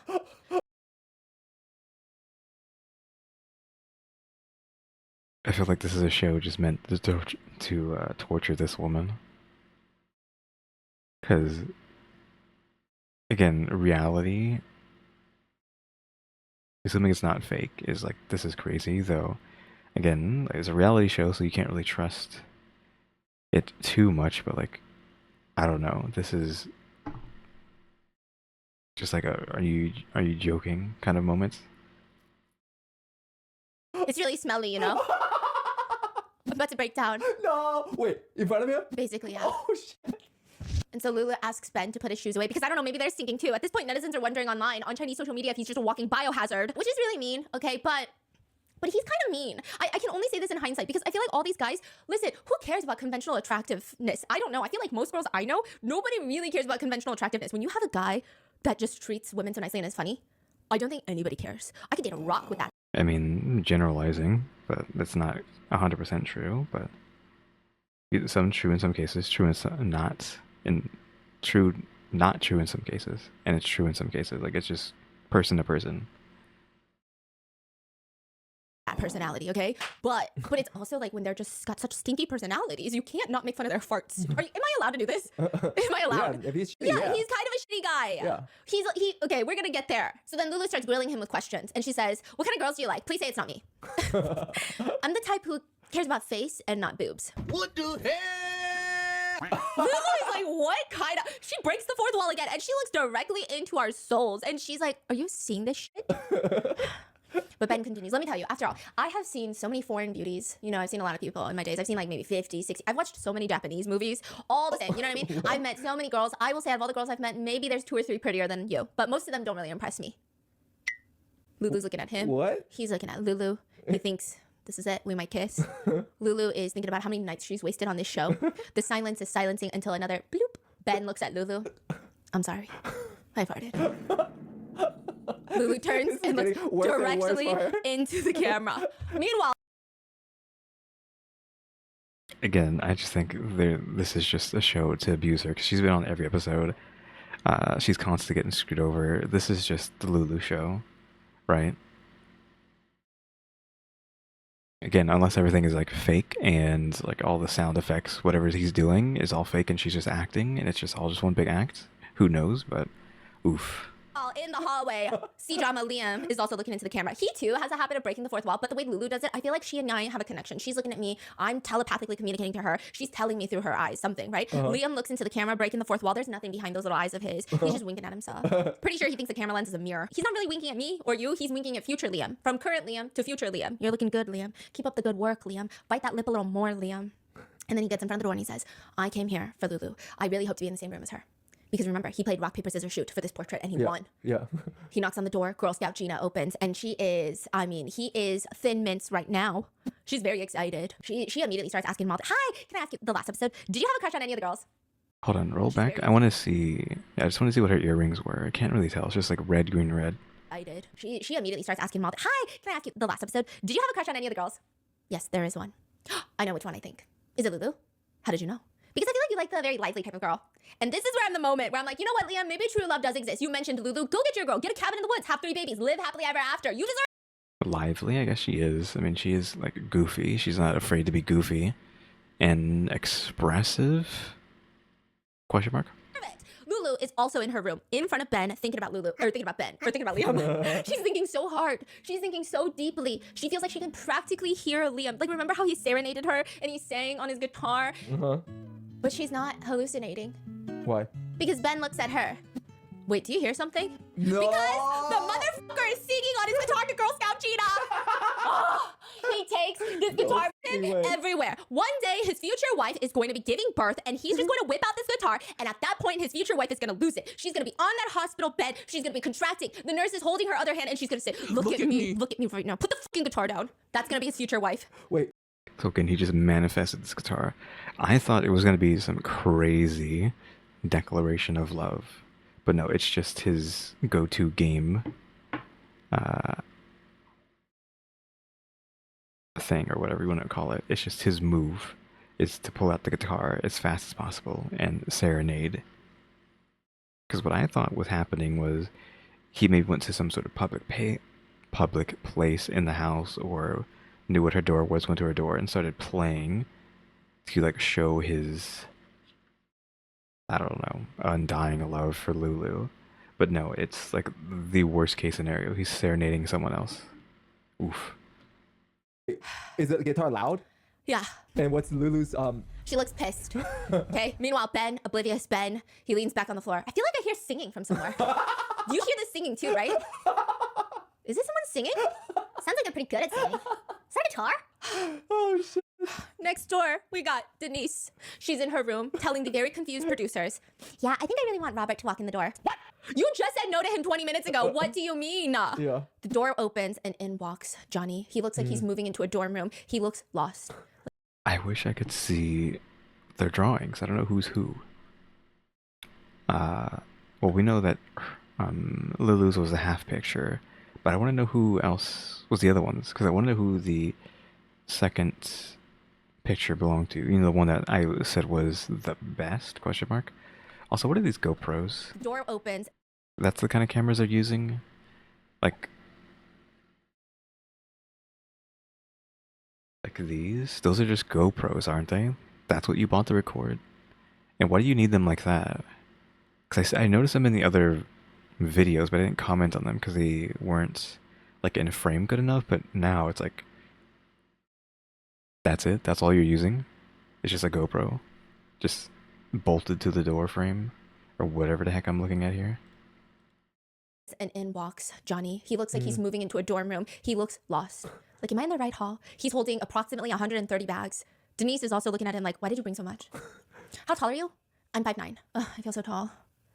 I feel like this is a show just meant to torture this woman. Because, again, reality, assuming it's not fake, is like, this is crazy, though. Again, it's a reality show, so you can't really trust it too much, but like, I don't know, this is just like a, are you joking kind of moment. It's really smelly, you know? I'm about to break down. No! Wait, in front of him? Basically, yeah. Oh, shit. And so Lulu asks Ben to put his shoes away because I don't know, maybe they're stinking too. At this point, netizens are wondering online on Chinese social media if he's just a walking biohazard, which is really mean, okay? But he's kind of mean. I can only say this in hindsight because I feel like all these guys, listen, who cares about conventional attractiveness? I don't know. I feel like most girls I know, nobody really cares about conventional attractiveness. When you have a guy that just treats women so nicely and is funny, I don't think anybody cares. I could date a rock with that. I mean, generalizing, but that's not 100% true, but some true in some cases, true in some not, and true not true in some cases, and it's true in some cases. Like, it's just person to person. That personality, okay? But it's also like when they're just got such stinky personalities, you can't not make fun of their farts. Am I allowed to do this? Am I allowed? Yeah, if he's shitty, yeah, he's kind of a shitty guy. Yeah. Okay, we're gonna get there. So then Lulu starts grilling him with questions, and she says, "What kind of girls do you like? Please say it's not me." I'm the type who cares about face and not boobs. What the hell? Lulu is like, what kind of? She breaks the fourth wall again, and she looks directly into our souls, and she's like, "Are you seeing this shit?" But Ben continues. Let me tell you, after all, I have seen so many foreign beauties. You know, I've seen a lot of people in my days. I've seen like maybe 50, 60. I've watched so many Japanese movies, all the same. You know what I mean? I've met so many girls. I will say out of all the girls I've met, maybe there's 2 or 3 prettier than you. But most of them don't really impress me. Lulu's looking at him. What? He's looking at Lulu. He thinks, this is it. We might kiss. Lulu is thinking about how many nights she's wasted on this show. The silence is silencing until another bloop. Ben looks at Lulu. I'm sorry. I farted. Lulu turns and looks directly into the camera. Meanwhile, Again, I just think this is just a show to abuse her because she's been on every episode. She's constantly getting screwed over. This is just the Lulu show, right? Again, unless everything is like fake and like all the sound effects, whatever he's doing is all fake and she's just acting and it's just all just one big act. Who knows? But oof. In the hallway, C-drama Liam is also looking into the camera. He too has a habit of breaking the fourth wall, but the way Lulu does it, I feel like she and I have a connection. She's looking at me, I'm telepathically communicating to her. She's telling me through her eyes something, right? Liam looks into the camera, breaking the fourth wall. There's nothing behind those little eyes of his. He's just winking at himself. Pretty sure he thinks the camera lens is a mirror. He's not really winking at me or you. He's winking at future Liam. From current Liam to future Liam. You're looking good, Liam. Keep up the good work, Liam. Bite that lip a little more, Liam. And then he gets in front of the door and he says, I came here for Lulu. I really hope to be in the same room as her. Because remember, he played rock, paper, scissors, shoot for this portrait and he won. Yeah. He knocks on the door. Girl Scout Gina opens and she is, he is thin mince right now. She's very excited. She immediately starts asking Malta, hi, can I ask you the last episode? Did you have a crush on any of the girls? Hold on, roll back. I want to see. I just want to see what her earrings were. I can't really tell. It's just like red, green, red. I did. She immediately starts asking Malta, hi, can I ask you the last episode? Did you have a crush on any of the girls? Yes, there is one. I know which one I think. Is it Lulu? How did you know? Because I feel like you like the very lively type of girl. And this is where I'm the moment where I'm like, you know what, Liam, maybe true love does exist. You mentioned Lulu. Go get your girl. Get a cabin in the woods. Have 3 babies. Live happily ever after. You deserve Lively, I guess she is. I mean, she is like goofy. She's not afraid to be goofy and expressive. Question mark? it. Lulu is also in her room, in front of Ben, thinking about Lulu, or thinking about Ben, or thinking about Liam. She's thinking so hard. She's thinking so deeply. She feels like she can practically hear Liam. Like, remember how he serenaded her and he sang on his guitar? But she's not hallucinating. Why? Because Ben looks at her. Wait, do you hear something? No. Because the motherfucker is singing on his guitar to Girl Scout Gina. He takes this guitar with him everywhere. One day, his future wife is going to be giving birth, and he's just going to whip out this guitar, and at that point, his future wife is going to lose it. She's going to be on that hospital bed. She's going to be contracting. The nurse is holding her other hand, and she's going to say, look at me. Look at me right now. Put the fucking guitar down. That's going to be his future wife. Wait. So again, he just manifested this guitar. I thought it was going to be some crazy declaration of love. But no, it's just his go-to game thing, or whatever you want to call it. It's just his move is to pull out the guitar as fast as possible and serenade. Because what I thought was happening was he maybe went to some sort of public place in the house, or knew what her door was, went to her door and started playing to like show his, I don't know, undying love for Lulu. But no, it's like the worst case scenario. He's serenading someone else. Oof. Is the guitar loud? Yeah. And what's Lulu's She looks pissed. Okay. Meanwhile, Ben, oblivious Ben, he leans back on the floor. I feel like I hear singing from somewhere. You hear this singing too, right? Is this someone singing? Sounds like they're pretty good at singing. Is that a guitar? Oh shit. Next door, we got Denise. She's in her room telling the very confused producers, yeah, I think I really want Robert to walk in the door. What? You just said no to him 20 minutes ago. What do you mean? Yeah. The door opens and in walks Johnny. He looks like he's moving into a dorm room. He looks lost. I wish I could see their drawings. I don't know who's who. Well, we know that Lulu's was a half picture, but I want to know who else was the other ones, because I want to know who the second picture belonged to. You know, the one that I said was the best, question mark. Also, what are these GoPros? The door opens. That's the kind of cameras they're using? Like these? Those are just GoPros, aren't they? That's what you bought to record? And why do you need them like that? Because I noticed them in the other videos, but I didn't comment on them because they weren't like in frame good enough. But now it's like, that's it? That's all you're using? It's just a GoPro? Just bolted to the door frame? Or whatever the heck I'm looking at here? And in walks Johnny. He looks like he's moving into a dorm room. He looks lost. Like, am I in the right hall? He's holding approximately 130 bags. Denise is also looking at him like, why did you bring so much? How tall are you? I'm 5'9". Ugh, I feel so tall.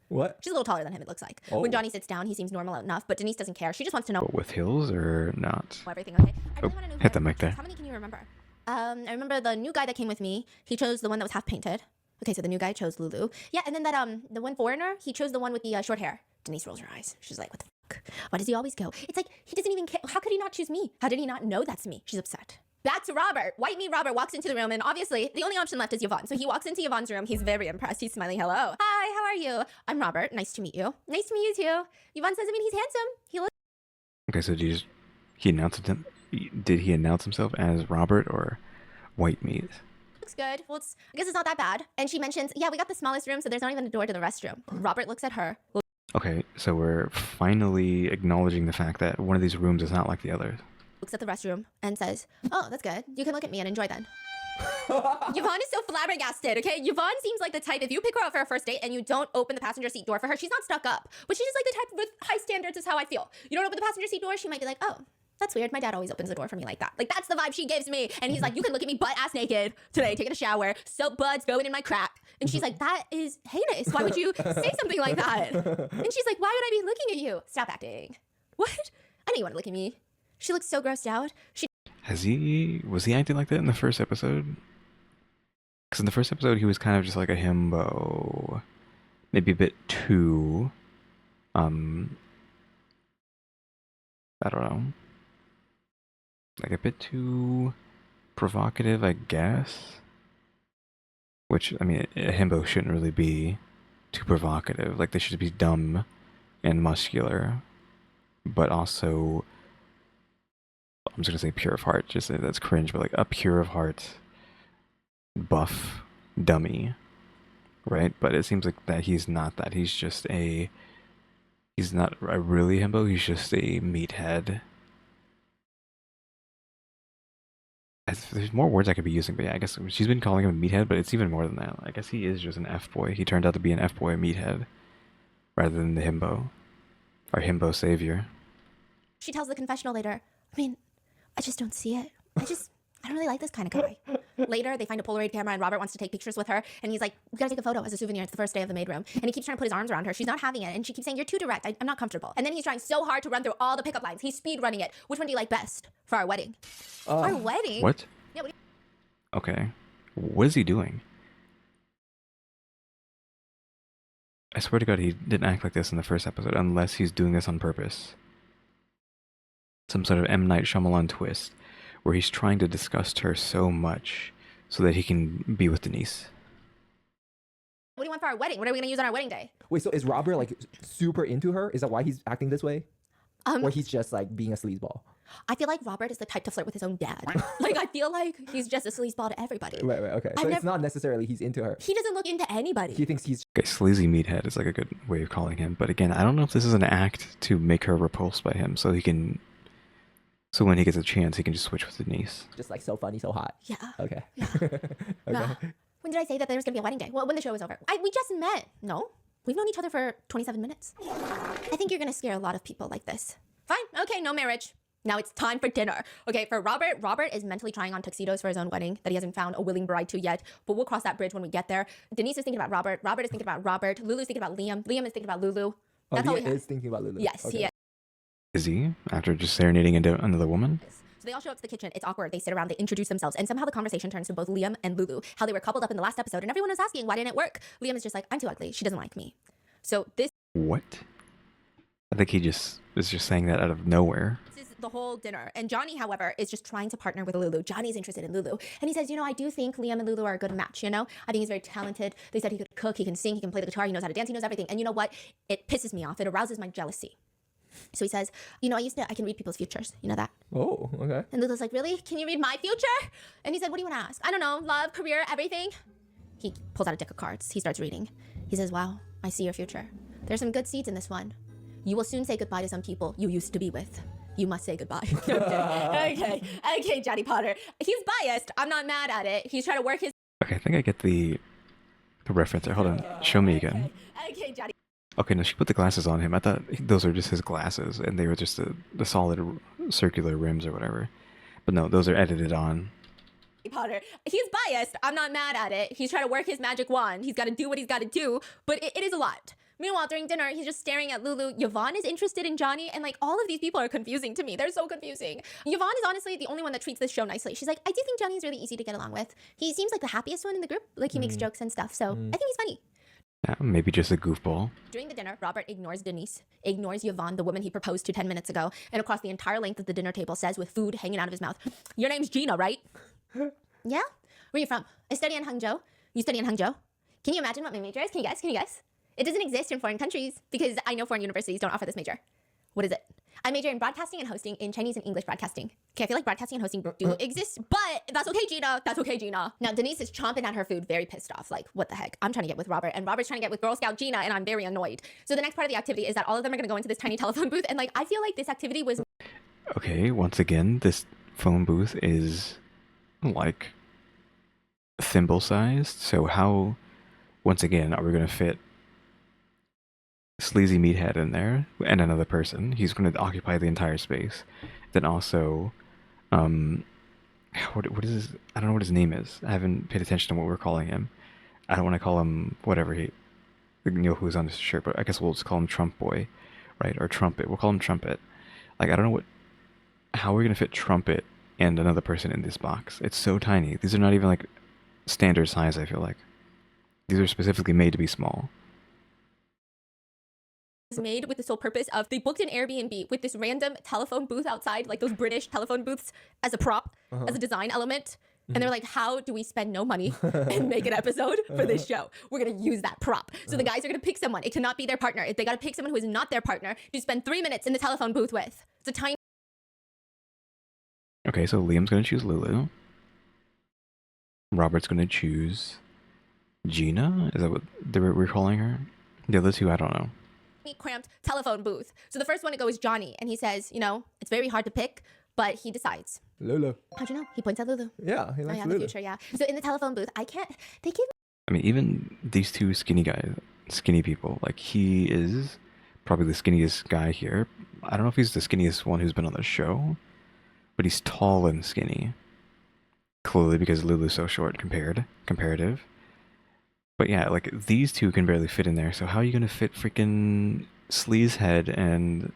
What? She's a little taller than him, it looks like. When Johnny sits down, he seems normal enough, but Denise doesn't care. She just wants to know With heels or not? everything, okay? I really want to know who hit the everyone mic there. chose. How many can you remember? I remember the new guy that came with me. He chose the one that was half painted. Okay, so the new guy chose Lulu. Yeah, and then that the one foreigner, he chose the one with the short hair. Denise rolls her eyes. She's like, what the fuck? Why does he always go? It's like, he doesn't even care. How could he not choose me? How did he not know that's me? She's upset. Back to Robert. White meat Robert walks into the room, and obviously, the only option left is Yvonne. So he walks into Yvonne's room. He's very impressed. He's smiling. Hello. Hi, how are you? I'm Robert. Nice to meet you. Nice to meet you too. Yvonne says, I mean, he's handsome. He looks Okay, so he announced him? Did he announce himself as Robert or White Meat? good. Well, I guess it's not that bad. And she mentions, yeah, we got the smallest room, so there's not even a door to the restroom. Robert looks at her. Okay, so we're finally acknowledging the fact that one of these rooms is not like the others. Looks at the restroom and says, oh, that's good. You can look at me and enjoy then. Yvonne is so flabbergasted, okay? Yvonne seems like the type, if you pick her up for a first date and you don't open the passenger seat door for her, she's not stuck up. But she's just like the type with high standards is how I feel. You don't open the passenger seat door, she might be like, oh, that's weird. My dad always opens the door for me like that. Like, that's the vibe she gives me. And he's like, you can look at me butt-ass naked today, taking a shower, soap buds going in my crack. And she's like, that is heinous. Why would you say something like that? And she's like, why would I be looking at you? Stop acting. What? I know you want to look at me. She looks so grossed out. Was he acting like that in the first episode? Because in the first episode, he was kind of just like a himbo. Maybe a bit too, I don't know. Like a bit too provocative, I guess. Which, I mean, a himbo shouldn't really be too provocative. Like, they should be dumb and muscular. But also, I'm just gonna say pure of heart. Just say that's cringe, but like a pure of heart, buff dummy, right? But it seems like that he's not that. He's not a really himbo. He's just a meathead. There's more words I could be using, but yeah, I guess she's been calling him a meathead, but it's even more than that. I guess he is just an F-boy. He turned out to be an F-boy meathead rather than the himbo. Our himbo savior. She tells the confessional later, I mean, I just don't see it. I don't really like this kind of guy. Later, they find a Polaroid camera and Robert wants to take pictures with her. And he's like, we gotta take a photo as a souvenir. It's the first day of the maid room. And he keeps trying to put his arms around her. She's not having it. And she keeps saying, you're too direct. I'm not comfortable. And then he's trying so hard to run through all the pickup lines. He's speed running it. Which one do you like best for our wedding? Our wedding? What? Yeah, Okay. What is he doing? I swear to God, he didn't act like this in the first episode, unless he's doing this on purpose. Some sort of M. Night Shyamalan twist, where he's trying to disgust her so much so that he can be with Denise. What do you want for our wedding? What are we gonna use on our wedding day? Wait, so is Robert like super into her? Is that why he's acting this way? Or he's just like being a sleazeball? I feel like Robert is the type to flirt with his own dad. Like, I feel like he's just a sleazeball to everybody. Right, okay. So it's not necessarily he's into her. He doesn't look into anybody. He thinks he's... Okay, sleazy meathead is like a good way of calling him. But again, I don't know if this is an act to make her repulsed by him so he can... So when he gets a chance, he can just switch with Denise. just like so funny, so hot. Yeah. Okay. Yeah. Okay. Yeah. When did I say that there was gonna be a wedding day? Well, when the show was over. We just met. No, we've known each other for 27 minutes. I think you're gonna scare a lot of people like this. Fine. Okay, no marriage. Now it's time for dinner. Okay, for Robert, Robert is mentally trying on tuxedos for his own wedding that he hasn't found a willing bride to yet, but we'll cross that bridge when we get there. Denise is thinking about Robert. Robert is thinking about Robert. Lulu's thinking about Liam. Liam is thinking about Lulu. That's all we have. Is thinking about Lulu. Yes, Okay. he is. Is he? After just serenading into another woman? So they all show up to the kitchen. It's awkward. They sit around. They introduce themselves. And somehow the conversation turns to both Liam and Lulu, how they were coupled up in the last episode. And everyone was asking, why didn't it work? Liam is just like, I'm too ugly. She doesn't like me. So this What? I think he just is just saying that out of nowhere. is the whole dinner. And Johnny, however, is just trying to partner with Lulu. Johnny's interested in Lulu. And he says, I do think Liam and Lulu are a good match, I think he's very talented. They said he could cook, he can sing, he can play the guitar, he knows how to dance, he knows everything. And you know what? It pisses me off. It arouses my jealousy. So he says, I can read people's futures. You know that? Oh, okay. And Lulu's like, really? Can you read my future? And he said, what do you want to ask? I don't know. Love, career, everything. He pulls out a deck of cards. He starts reading. He says, wow, I see your future. There's some good seeds in this one. You will soon say goodbye to some people you used to be with. You must say goodbye. Okay, Johnny Potter. He's biased. I'm not mad at it. He's trying to work his... Okay, I think I get the reference there. Hold on. Show me again. Okay, Johnny Okay, no, she put the glasses on him. I thought those are just his glasses, and they were just the solid circular rims or whatever. But no, those are edited on. Potter. He's biased. I'm not mad at it. He's trying to work his magic wand. He's got to do what he's got to do, but it is a lot. Meanwhile, during dinner, he's just staring at Lulu. Yvonne is interested in Johnny, and all of these people are confusing to me. They're so confusing. Yvonne is honestly the only one that treats this show nicely. She's like, I do think Johnny is really easy to get along with. He seems like the happiest one in the group. He makes jokes and stuff, so I think he's funny. Yeah, maybe just a goofball. During the dinner, Robert ignores Denise, ignores Yvonne, the woman he proposed to 10 minutes ago, and across the entire length of the dinner table says with food hanging out of his mouth, your name's Gina, right? Yeah? Where are you from? I study in Hangzhou. You study in Hangzhou? Can you imagine what my major is? Can you guess? It doesn't exist in foreign countries because I know foreign universities don't offer this major. What is it? I major in broadcasting and hosting in Chinese and English broadcasting. Okay, I feel like broadcasting and hosting do exist, but that's okay, Gina. That's okay, Gina. Now, Denise is chomping at her food, very pissed off. Like, what the heck? I'm trying to get with Robert, and Robert's trying to get with Girl Scout Gina, and I'm very annoyed. So the next part of the activity is that all of them are going to go into this tiny telephone booth, and like, I feel like this activity was... Okay, once again, this phone booth is like thimble sized. So how, once again, are we going to fit Sleazy Meathead in there and another person? He's going to occupy the entire space. Then also, what is his, I don't know what his name is. I haven't paid attention to what we're calling him. I don't want to call him whatever he, you know, who's on his shirt, but I guess we'll just call him Trump Boy, right? Or Trumpet. We'll call him Trumpet. Like, I don't know what, how are we going to fit Trumpet and another person in this box? It's so tiny. These are not even like standard size, I feel like. These are specifically made to be small. made with the sole purpose of they booked an Airbnb with this random telephone booth outside, like those British telephone booths, as a prop, as a design element. And they're like, how do we spend no money and make an episode for this show? We're going to use that prop. So the guys are going to pick someone. It cannot be their partner. They got to pick someone who is not their partner to spend 3 minutes in the telephone booth with. It's a tiny... Okay, so Liam's going to choose Lulu. Robert's going to choose Gina? Is that what we're calling her? The other two, I don't know. Cramped telephone booth. So the first one to go is Johnny. And he says, you know, it's very hard to pick, but he decides. Lulu. How'd you know? He points at Lulu. Yeah, he likes yeah, Lulu. the future, yeah. So in the telephone booth, I can't... They give... I mean, even these two skinny guys, skinny people, like he is probably the skinniest guy here. I don't know if he's the skinniest one who's been on the show, but he's tall and skinny. Clearly because Lulu's so short comparative. But yeah, like these two can barely fit in there. So how are you gonna fit freaking Sleazehead and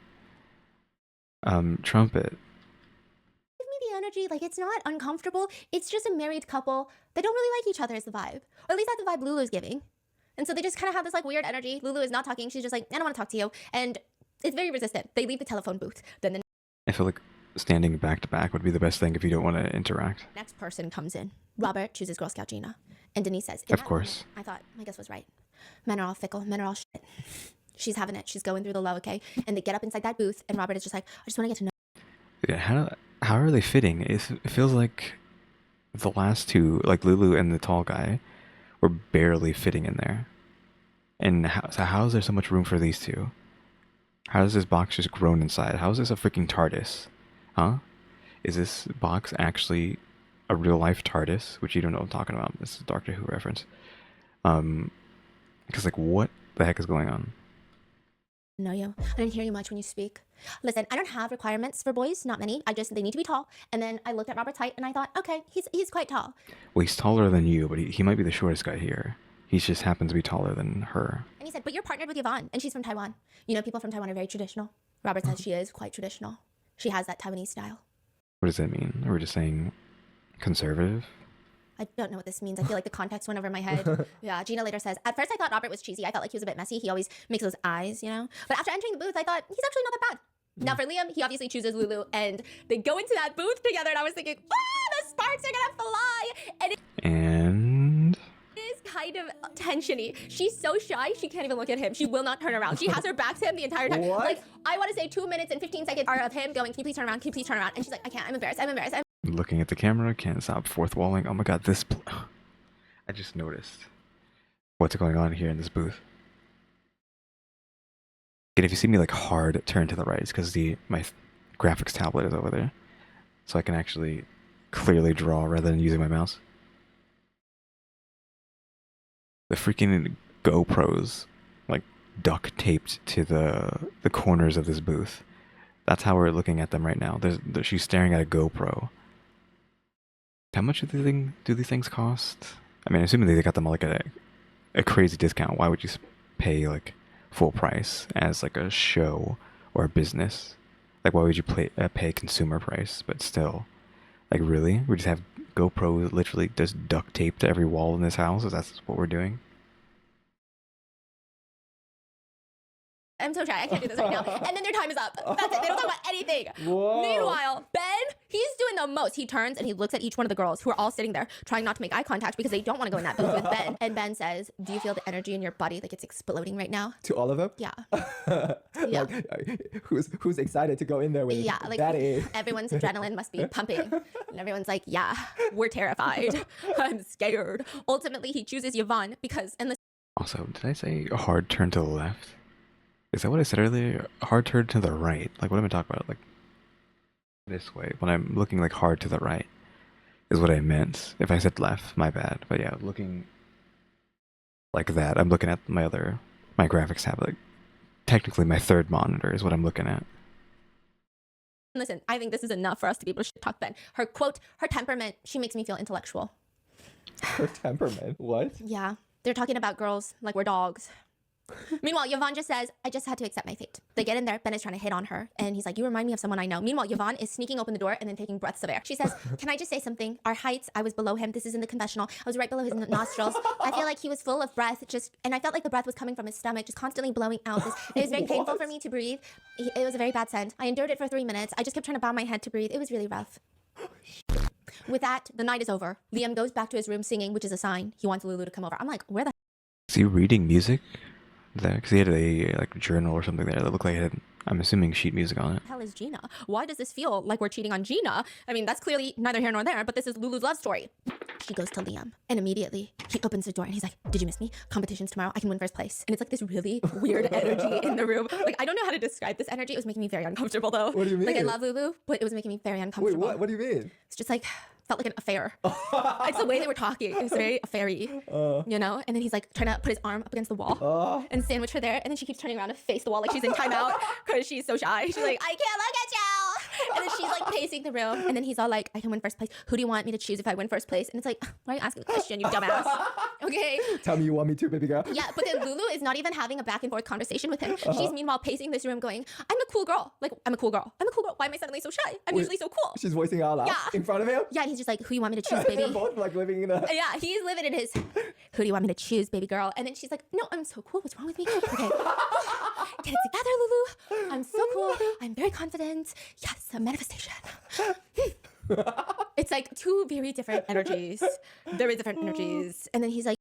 Trumpet? Give me the energy, like it's not uncomfortable. It's just a married couple that don't really like each other is the vibe. Or at least that's the vibe Lulu's giving. And so they just kind of have this like weird energy. Lulu is not talking. She's just like, I don't want to talk to you. And it's very resistant. They leave the telephone booth. Then the I feel like standing back to back would be the best thing if you don't want to interact. next person comes in. Robert chooses Girl Scout Gina. And Denise says, Of course. I thought, my guess was right. Men are all fickle. Men are all shit. She's having it. She's going through the low, okay? And they get up inside that booth, and Robert is just like, I just want to get to know. Yeah, how are they fitting? It feels like the last two, like Lulu and the tall guy, were barely fitting in there. And how is there so much room for these two? How does this box just grown inside? How is this a freaking TARDIS? Huh? Is this box actually a real life TARDIS? Which you don't know what I'm talking about. This is a Doctor Who reference. Because like what the heck is going on? Know you. I didn't hear you much when you speak. Listen, I don't have requirements for boys, not many. They need to be tall. And then I looked at Robert's height and I thought, okay, he's quite tall. Well, he's taller than you, but he might be the shortest guy here. He just happens to be taller than her. And he said, but you're partnered with Yvonne, and she's from Taiwan. You know, people from Taiwan are very traditional. Robert says she is quite traditional. She has that Taiwanese style. What does that mean? Are we just saying conservative? I don't know what this means. I feel like the context went over my head. Yeah, Gina later says, at first I thought Robert was cheesy. I felt like he was a bit messy. He always makes those eyes, you know? But after entering the booth, I thought, he's actually not that bad. Now for Liam, he obviously chooses Lulu, and they go into that booth together, and I was thinking, the sparks are gonna fly! And it is kind of tensiony. She's so shy, she can't even look at him. She will not turn around. She has her back to him the entire time. What? Like, I want to say 2 minutes and 15 seconds are of him going, can you please turn around? Can you please turn around? And she's like, I can't, I'm embarrassed. looking at the camera, can't stop fourth walling. Oh my god, this... I just noticed what's going on here in this booth. And if you see me like hard turn to the right, it's because my graphics tablet is over there. So I can actually clearly draw rather than using my mouse. The freaking GoPros like duct taped to the corners of this booth. That's how we're looking at them right now. She's staring at a GoPro. How much do these things cost? I mean, assuming they got them like a crazy discount. Why would you pay like full price as like a show or a business? Like, why would you pay consumer price? But still, like, really, we just have GoPro literally just duct taped to every wall in this house. Is that what we're doing? I'm so shy, I can't do this right now. And then their time is up. That's it, they don't talk about anything. Whoa. Meanwhile, Ben, He's doing the most. He turns and he looks at each one of the girls who are all sitting there trying not to make eye contact because they don't want to go in that booth with Ben. And Ben says, do you feel the energy in your body like it's exploding right now? To all of them? Yeah. Yeah. Like, who's excited to go in there with like Daddy? Everyone's adrenaline must be pumping. And everyone's like, yeah, we're terrified. I'm scared. Ultimately, he chooses Yvonne because in the Also, did I say a hard turn to the left? Is that what I said earlier? A hard turn to the right? Like, what am I talking about? Like, this way. When I'm looking, like, hard to the right is what I meant. If I said left, my bad. But yeah, looking like that. I'm looking at my graphics tab. Like, technically, my third monitor is what I'm looking at. listen, I think this is enough for us to be able to talk Ben. Her quote, her temperament, she makes me feel intellectual. Her temperament? What? Yeah. They're talking about girls like we're dogs. Meanwhile, Yvonne just says, I just had to accept my fate. They get in there, Ben is trying to hit on her, and he's like, you remind me of someone I know. Meanwhile, Yvonne is sneaking open the door and then taking breaths of air. She says, can I just say something? Our heights, I was below him. This is in the confessional. I was right below his nostrils. I feel like he was full of breath, and I felt like the breath was coming from his stomach, just constantly blowing out. It was very painful for me to breathe. It was a very bad scent. I endured it for 3 minutes. I just kept trying to bow my head to breathe. It was really rough. With that, the night is over. Liam goes back to his room singing, which is a sign he wants Lulu to come over. I'm like, where the Is he reading music there? Because he had a like journal or something there that looked like it had, I'm assuming, sheet music on it. hell is Gina? Why does this feel like we're cheating on Gina? I mean, that's clearly neither here nor there, but this is Lulu's love story. She goes to Liam, and immediately he opens the door and he's like, did you miss me? Competition's tomorrow. I can win first place. And it's like this really weird energy in the room. Like, I don't know how to describe this energy. It was making me very uncomfortable, though. What do you mean? Like, I love Lulu, but it was making me very uncomfortable. Wait, what do you mean? It's just like, felt like an affair. It's the way they were talking. It was very affair-y, you know? And then he's like trying to put his arm up against the wall and sandwich her there. And then she keeps turning around to face the wall like she's in timeout because she's so shy. She's like, I can't look at you. And then she's like pacing the room. And then he's all like, I can win first place. Who do you want me to choose if I win first place? And it's like, why are you asking the question, you dumbass? Okay. Tell me you want me to, baby girl. Yeah, but then Lulu is not even having a back and forth conversation with him. She's meanwhile pacing this room going, I'm a cool girl. Like, I'm a cool girl. I'm a cool girl. Why am I suddenly so shy? I'm usually so cool. She's voicing out loud in front of him? Yeah, and he's just like, who do you want me to choose, baby? They're both like living in a... Yeah, he's living in his, who do you want me to choose, baby girl? And then she's like, no, I'm so cool. What's wrong with me? Okay. Get it together, Lulu. I'm so cool. I'm very confident. Yes, a manifestation. It's like two very different energies. Very different energies. And then he's like,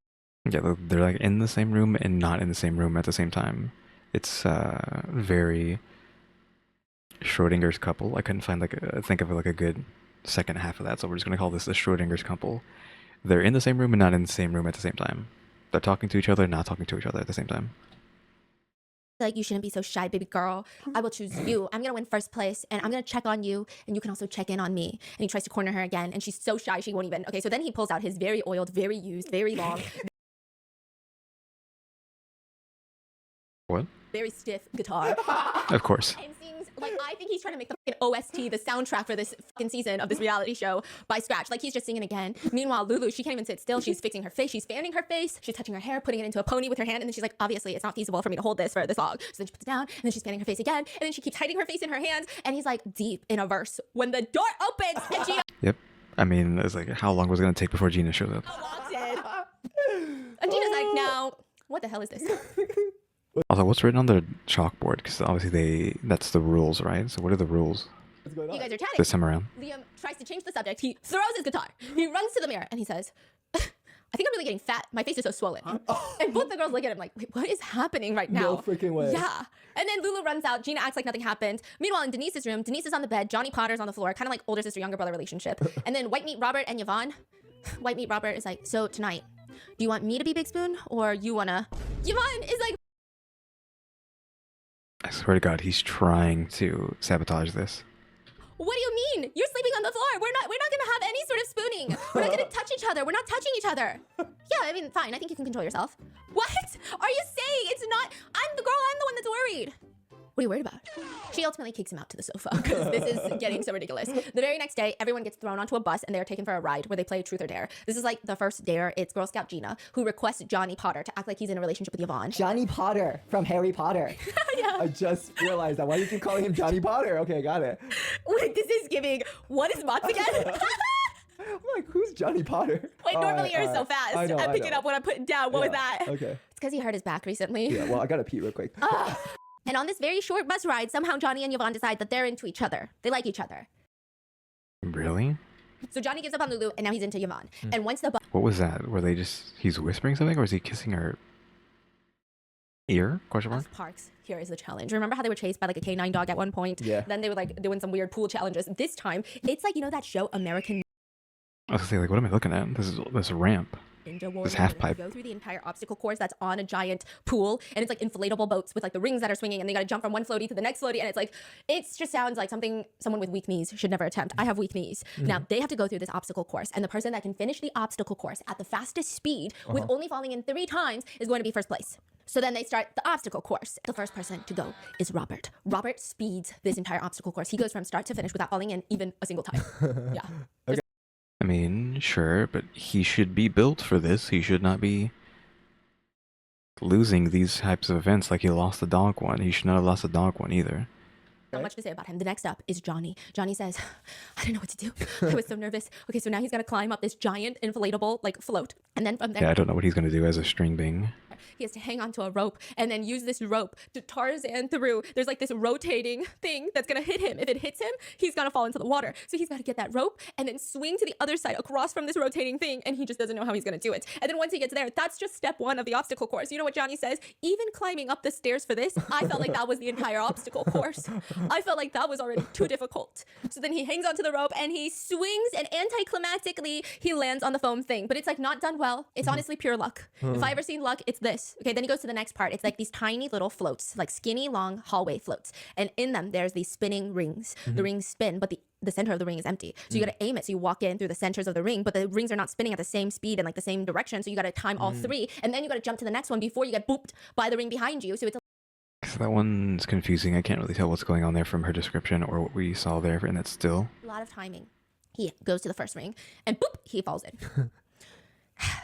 Yeah, they're like in the same room and not in the same room at the same time. It's very Schrodinger's couple. I couldn't find think of like a good second half of that, so we're just gonna call this the Schrodinger's couple. They're in the same room and not in the same room at the same time. They're talking to each other, not talking to each other at the same time. you shouldn't be so shy, baby girl. I will choose you. I'm gonna win first place, and I'm gonna check on you, and you can also check in on me. And he tries to corner her again, and she's so shy she won't even. Okay, so then he pulls out his very oiled, very used, very long, What? very stiff guitar. Of course. And sings, like, I think he's trying to make the fucking OST, the soundtrack for this fucking season of this reality show by scratch. Like, he's just singing again. Meanwhile, Lulu, she can't even sit still. She's fixing her face. She's fanning her face. She's touching her hair, putting it into a pony with her hand. And then she's like, obviously, it's not feasible for me to hold this for this long. So then she puts it down, and then she's fanning her face again. And then she keeps hiding her face in her hands. And he's like deep in a verse when the door opens and Gina Yep. I mean, it's like, how long was it gonna take before Gina showed up? walks in. And Gina's like, now, what the hell is this? Also, what's written on the chalkboard? Because obviously that's the rules, right? So what are the rules What's going on? You guys are chatting. this time around? Liam tries to change the subject. He throws his guitar. He runs to the mirror and he says, I think I'm really getting fat. My face is so swollen. And both the girls look at him like, wait, what is happening right now? No freaking way. Yeah. And then Lulu runs out. Gina acts like nothing happened. Meanwhile, in Denise's room, Denise is on the bed. Johnny Potter's on the floor. Kind of like older sister, younger brother relationship. And then White Meat Robert and Yvonne. White Meat Robert is like, so tonight, do you want me to be Big Spoon or you wanna? Yvonne is like, I swear to God, he's trying to sabotage this. what do you mean? You're sleeping on the floor. We're not gonna have any sort of spooning. We're not gonna touch each other. We're not touching each other. Yeah, I mean, fine. I think you can control yourself. What are you saying? It's not. I'm the girl. I'm the one that's worried. What are you worried about? She ultimately kicks him out to the sofa because this is getting so ridiculous. The very next day, everyone gets thrown onto a bus and they're taken for a ride where they play Truth or Dare. This is like the first dare. It's Girl Scout Gina who requests Johnny Potter to act like he's in a relationship with Yvonne. Johnny Potter from Harry Potter. Yeah. I just realized that. Why do you keep calling him Johnny Potter? Okay, got it. Wait, this is giving. What is Mott's again? I'm like, who's Johnny Potter? Wait, normally you're so fast. I know, I'm I picking know. up what I'm putting down. What was that? Okay. It's because he hurt his back recently. Yeah, well, I gotta pee real quick. And on this very short bus ride, somehow Johnny and Yvonne decide that they're into each other. They like each other. Really? So Johnny gives up on Lulu, and now he's into Yvonne. And once the What was that? Were they just he's whispering something, or is he kissing her ear? Question mark. parks, here is the challenge. Remember how they were chased by like a canine dog at one point? Yeah. Then they were like doing some weird pool challenges. This time, it's like, you know that show American I was gonna say, like, what am I looking at? This ramp. Ninja Warrior. This half where you pipe. go through the entire obstacle course that's on a giant pool, and it's like inflatable boats with like the rings that are swinging, and they gotta jump from one floaty to the next floaty, and it's like, it just sounds like something someone with weak knees should never attempt. I have weak knees. Now they have to go through this obstacle course, and the person that can finish the obstacle course at the fastest speed with only falling in 3 times is going to be first place. So then they start the obstacle course. The first person to go is Robert. Robert speeds this entire obstacle course. He goes from start to finish without falling in even a single time. Yeah. I mean, sure, but he should be built for this. He should not be losing these types of events like he lost the dog one. He should not have lost the dog one either. Not much to say about him. The next up is Johnny. Johnny says, I didn't know what to do. I was so nervous. Okay, so now he's got to climb up this giant inflatable like float. And then from there, Yeah, I don't know what he's gonna do as a string being. he has to hang onto a rope and then use this rope to Tarzan through. There's like this rotating thing that's going to hit him. If it hits him, he's going to fall into the water. So he's got to get that rope and then swing to the other side across from this rotating thing. And he just doesn't know how he's going to do it. And then once he gets there, that's just step 1 of the obstacle course. You know what Johnny says? Even climbing up the stairs for this, I felt like that was the entire obstacle course. I felt like that was already too difficult. So then he hangs onto the rope and he swings, and anticlimactically, he lands on the foam thing. But it's like not done well. It's honestly pure luck. If I ever seen luck, it's this. Okay, then he goes to the next part. It's like these tiny little floats, like skinny, long hallway floats. And in them, there's these spinning rings. The rings spin, but the center of the ring is empty. So you got to aim it. So you walk in through the centers of the ring, but the rings are not spinning at the same speed and like the same direction. So you got to time all 3. And then you got to jump to the next one before you get booped by the ring behind you. So it's So that one's confusing. I can't really tell what's going on there from her description or what we saw there in that still. a lot of timing. He goes to the first ring and boop, he falls in.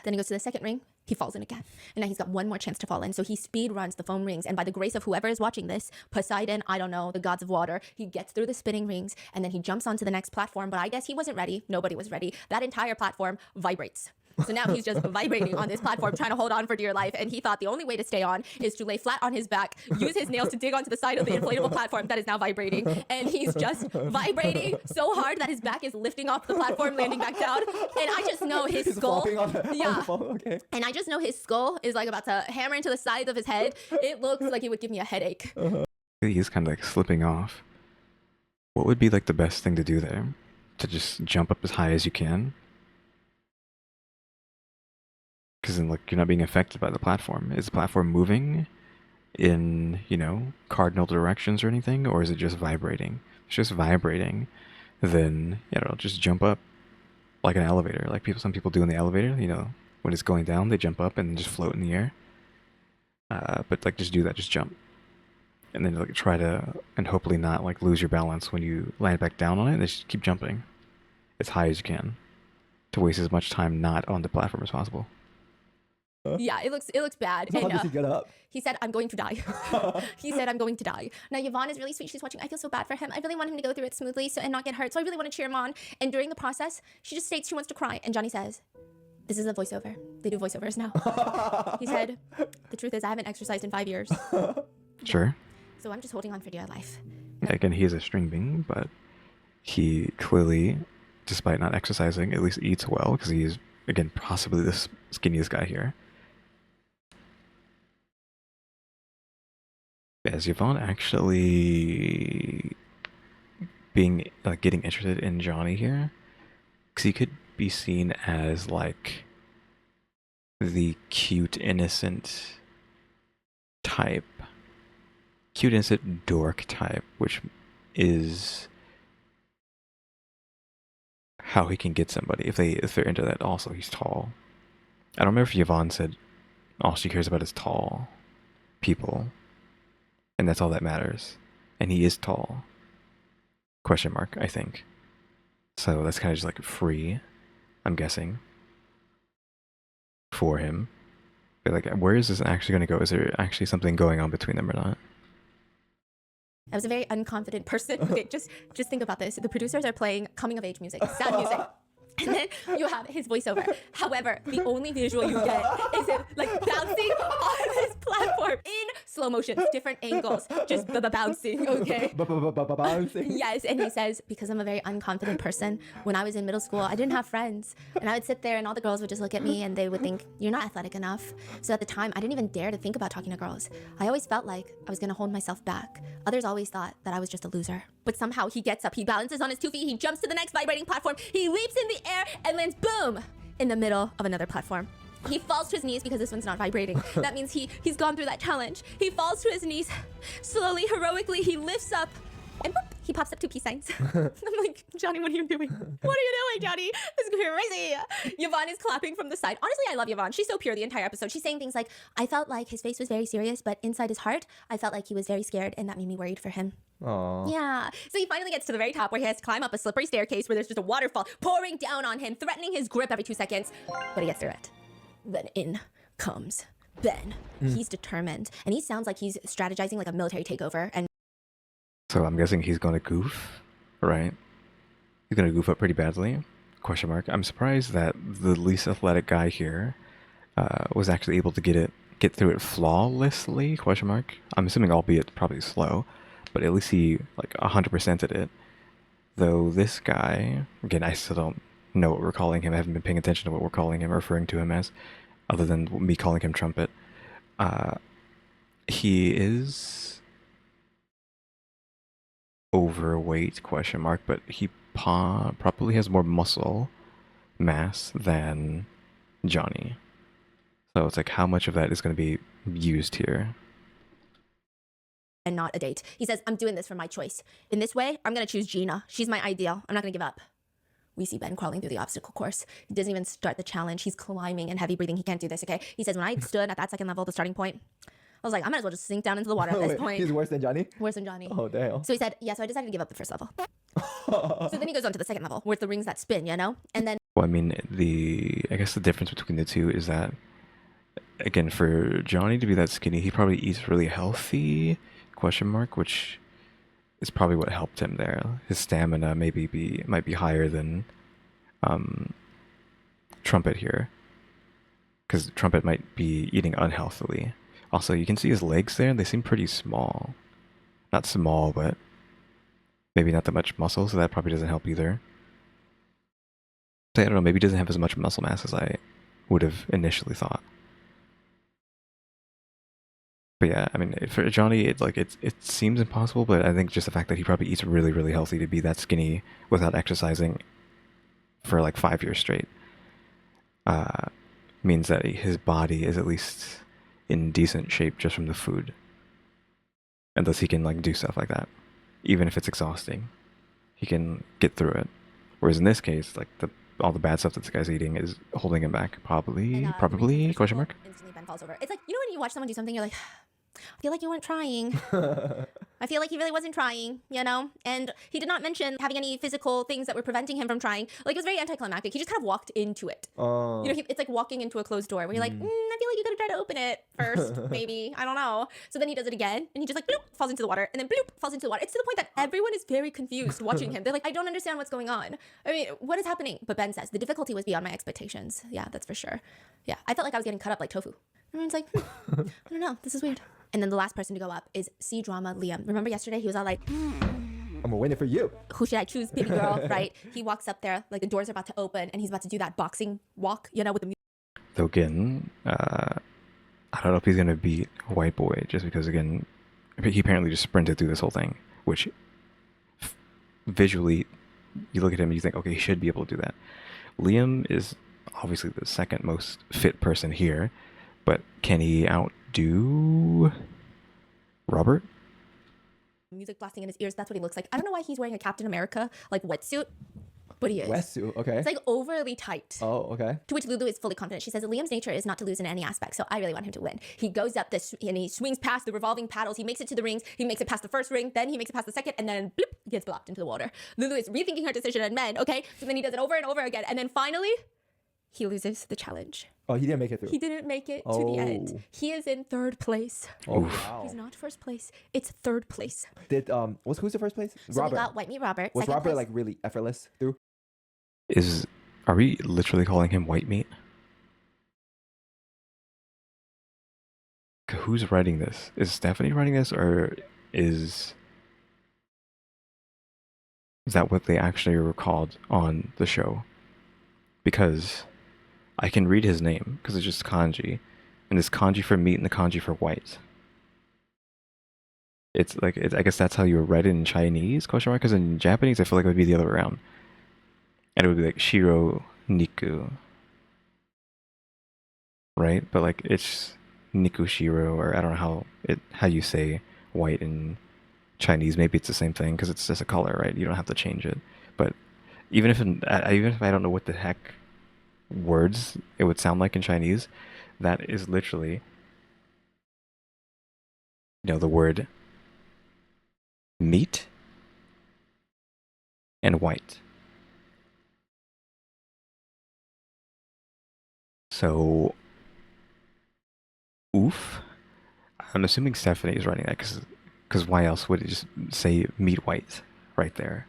Then he goes to the second ring. He falls in again. And now he's got one more chance to fall in. So he speed runs the foam rings. And by the grace of whoever is watching this, Poseidon, I don't know, the gods of water, he gets through the spinning rings and then he jumps onto the next platform. But I guess he wasn't ready. Nobody was ready. That entire platform vibrates. So now he's just vibrating on this platform, trying to hold on for dear life. And he thought the only way to stay on is to lay flat on his back, use his nails to dig onto the side of the inflatable platform that is now vibrating. And he's just vibrating so hard that his back is lifting off the platform, landing back down. And I just know his skull. On the phone. Okay. And I just know his skull is like about to hammer into the sides of his head. It looks like it would give me a headache. He's kind of like slipping off. What would be like the best thing to do there? To just jump up as high as you can? Because then, like, you're not being affected by the platform. Is the platform moving in, you know, cardinal directions or anything? Or is it just vibrating? If it's just vibrating, then, you know, just jump up like an elevator. Like some people do in the elevator, you know, when it's going down, they jump up and just float in the air. But, like, just do that, just jump. And then, like, try to, and hopefully not, like, lose your balance when you land back down on it. And just keep jumping as high as you can to waste as much time not on the platform as possible. Yeah, it looks bad. So how And, does he get up? he said, I'm going to die. He said, I'm going to die. Now, Yvonne is really sweet. She's watching. I feel so bad for him. I really want him to go through it smoothly and not get hurt. So I really want to cheer him on. And during the process, she just states she wants to cry. And Johnny says, this is a voiceover. They do voiceovers now. He said, the truth is I haven't exercised in 5 years. Sure. So I'm just holding on for dear life. Again, he is a string being, but he clearly, despite not exercising, at least eats well, because he is, again, possibly the skinniest guy here. Is Yvonne actually being, like, getting interested in Johnny here? Because he could be seen as, like, the cute, innocent type. Cute, innocent dork type, which is how he can get somebody if they're into that. Also, he's tall. I don't remember if Yvonne said all she cares about is tall people, and that's all that matters. And he is tall. Question mark, I think. So that's kind of just like free, I'm guessing, for him. But like, where is this actually going to go? Is there actually something going on between them or not? I was a very unconfident person. Okay, just think about this. The producers are playing coming of age music, sad music. And then you have his voiceover. However, the only visual you get is him like bouncing on this platform in slow motion, different angles, just bouncing, okay? Bouncing. Yes, and he says, because I'm a very unconfident person, when I was in middle school, I didn't have friends. And I would sit there and all the girls would just look at me and they would think, you're not athletic enough. So at the time, I didn't even dare to think about talking to girls. I always felt like I was gonna hold myself back. Others always thought that I was just a loser. But somehow he gets up, he balances on his 2 feet, he jumps to the next vibrating platform, he leaps in the air and lands, boom, in the middle of another platform. He falls to his knees because this one's not vibrating. That means he's gone through that challenge. He falls to his knees, slowly, heroically, he lifts up, and boop, he pops up 2 peace signs. I'm like, Johnny, what are you doing? What are you doing, Johnny? This is crazy. Yvonne is clapping from the side. Honestly, I love Yvonne. She's so pure the entire episode. She's saying things like, I felt like his face was very serious, but inside his heart, I felt like he was very scared, and that made me worried for him. Aww. Yeah. So he finally gets to the very top where he has to climb up a slippery staircase where there's just a waterfall pouring down on him, threatening his grip every 2 seconds. But he gets through it. Then in comes Ben. He's determined, and he sounds like he's strategizing like a military takeover. And So I'm guessing he's going to goof, right? He's going to goof up pretty badly. Question mark. I'm surprised that the least athletic guy here was actually able to get through it flawlessly. Question mark. I'm assuming, albeit probably slow, but at least he like 100%ed it. Though this guy, again, I still don't know what we're calling him. I haven't been paying attention to what we're calling him, referring to him as, other than me calling him Trumpet. He is overweight, question mark, but he probably has more muscle mass than Johnny. So it's like, how much of that is going to be used here? and not a date. He says, I'm doing this for my choice. In this way, I'm going to choose Gina. She's my ideal. I'm not going to give up. We see Ben crawling through the obstacle course. He doesn't even start the challenge. He's climbing and heavy breathing. He can't do this, okay? He says, when I stood at that second level, the starting point, I was like, I might as well just sink down into the water at this point. He's worse than Johnny? Worse than Johnny. Oh, damn. So he said, yeah, so I decided to give up the first level. So then he goes on to the second level, where it's the rings that spin, you know? And then... Well, I mean, I guess the difference between the two is that, again, for Johnny to be that skinny, he probably eats really healthy, question mark, which is probably what helped him there. His stamina might be higher than Trumpet here, because Trumpet might be eating unhealthily. Also, you can see his legs there, they seem pretty small. Not small, but maybe not that much muscle, so that probably doesn't help either. So I don't know, maybe he doesn't have as much muscle mass as I would have initially thought. But yeah, I mean, for Johnny, it seems impossible, but I think just the fact that he probably eats really, really healthy to be that skinny without exercising for like 5 years straight means that his body is at least in decent shape just from the food. And thus he can like do stuff like that. Even if it's exhausting, he can get through it. Whereas in this case, like all the bad stuff that this guy's eating is holding him back. Probably, question mark. Instantly Ben falls over. It's like, you know when you watch someone do something, you're like, I feel like you weren't trying. I feel like he really wasn't trying, you know? And he did not mention having any physical things that were preventing him from trying. Like, it was very anticlimactic. He just kind of walked into it. You know, it's like walking into a closed door where you're like, I feel like you could have tried to open it first, maybe. I don't know. So then he does it again, and he just like, bloop, falls into the water, and then bloop, falls into the water. It's to the point that everyone is very confused watching him. They're like, I don't understand what's going on. I mean, what is happening? But Ben says, the difficulty was beyond my expectations. Yeah, that's for sure. Yeah, I felt like I was getting cut up like tofu. Everyone's like, I don't know, this is weird. And then the last person to go up is C-Drama Liam. Remember yesterday? He was all like, I'm gonna win it for you. Who should I choose, baby girl, right? He walks up there, like the doors are about to open, and he's about to do that boxing walk, you know, with the music. Though again, I don't know if he's gonna beat White Boy, just because again, he apparently just sprinted through this whole thing, which visually, you look at him and you think, okay, he should be able to do that. Liam is obviously the second most fit person here, but can he outdo Robert? Music blasting in his ears, that's what he looks like. I don't know why he's wearing a Captain America, like, wetsuit, but he is. Wetsuit, okay. It's like overly tight. Oh, okay. To which Lulu is fully confident. She says Liam's nature is not to lose in any aspect, so I really want him to win. He goes up this, and he swings past the revolving paddles. He makes it to the rings. He makes it past the first ring. Then he makes it past the second, and then bloop, gets blocked into the water. Lulu is rethinking her decision and men, okay? So then he does it over and over again, and then finally, he loses the challenge. Oh, he didn't make it through. He didn't make it to the end. He is in third place. Oh, wow. He's not first place. It's third place. Did who's the first place? So Robert. we got White Meat Robert. Was Second Robert place. like really effortless through? Are we literally calling him White Meat? who's writing this? Is Stephanie writing this, or is that what they actually recalled on the show? Because I can read his name because it's just kanji, and it's kanji for meat and the kanji for white. It's like I guess that's how you write it in Chinese, question mark? Because in Japanese, I feel like it would be the other way around, and it would be like shiro niku, right? But like it's niku shiro, or I don't know how you say white in Chinese. Maybe it's the same thing because it's just a color, right? You don't have to change it. But even if I don't know what the heck words it would sound like in Chinese, that is literally, the word meat and white. So, oof. I'm assuming Stephanie is writing that because why else would it just say meat white right there?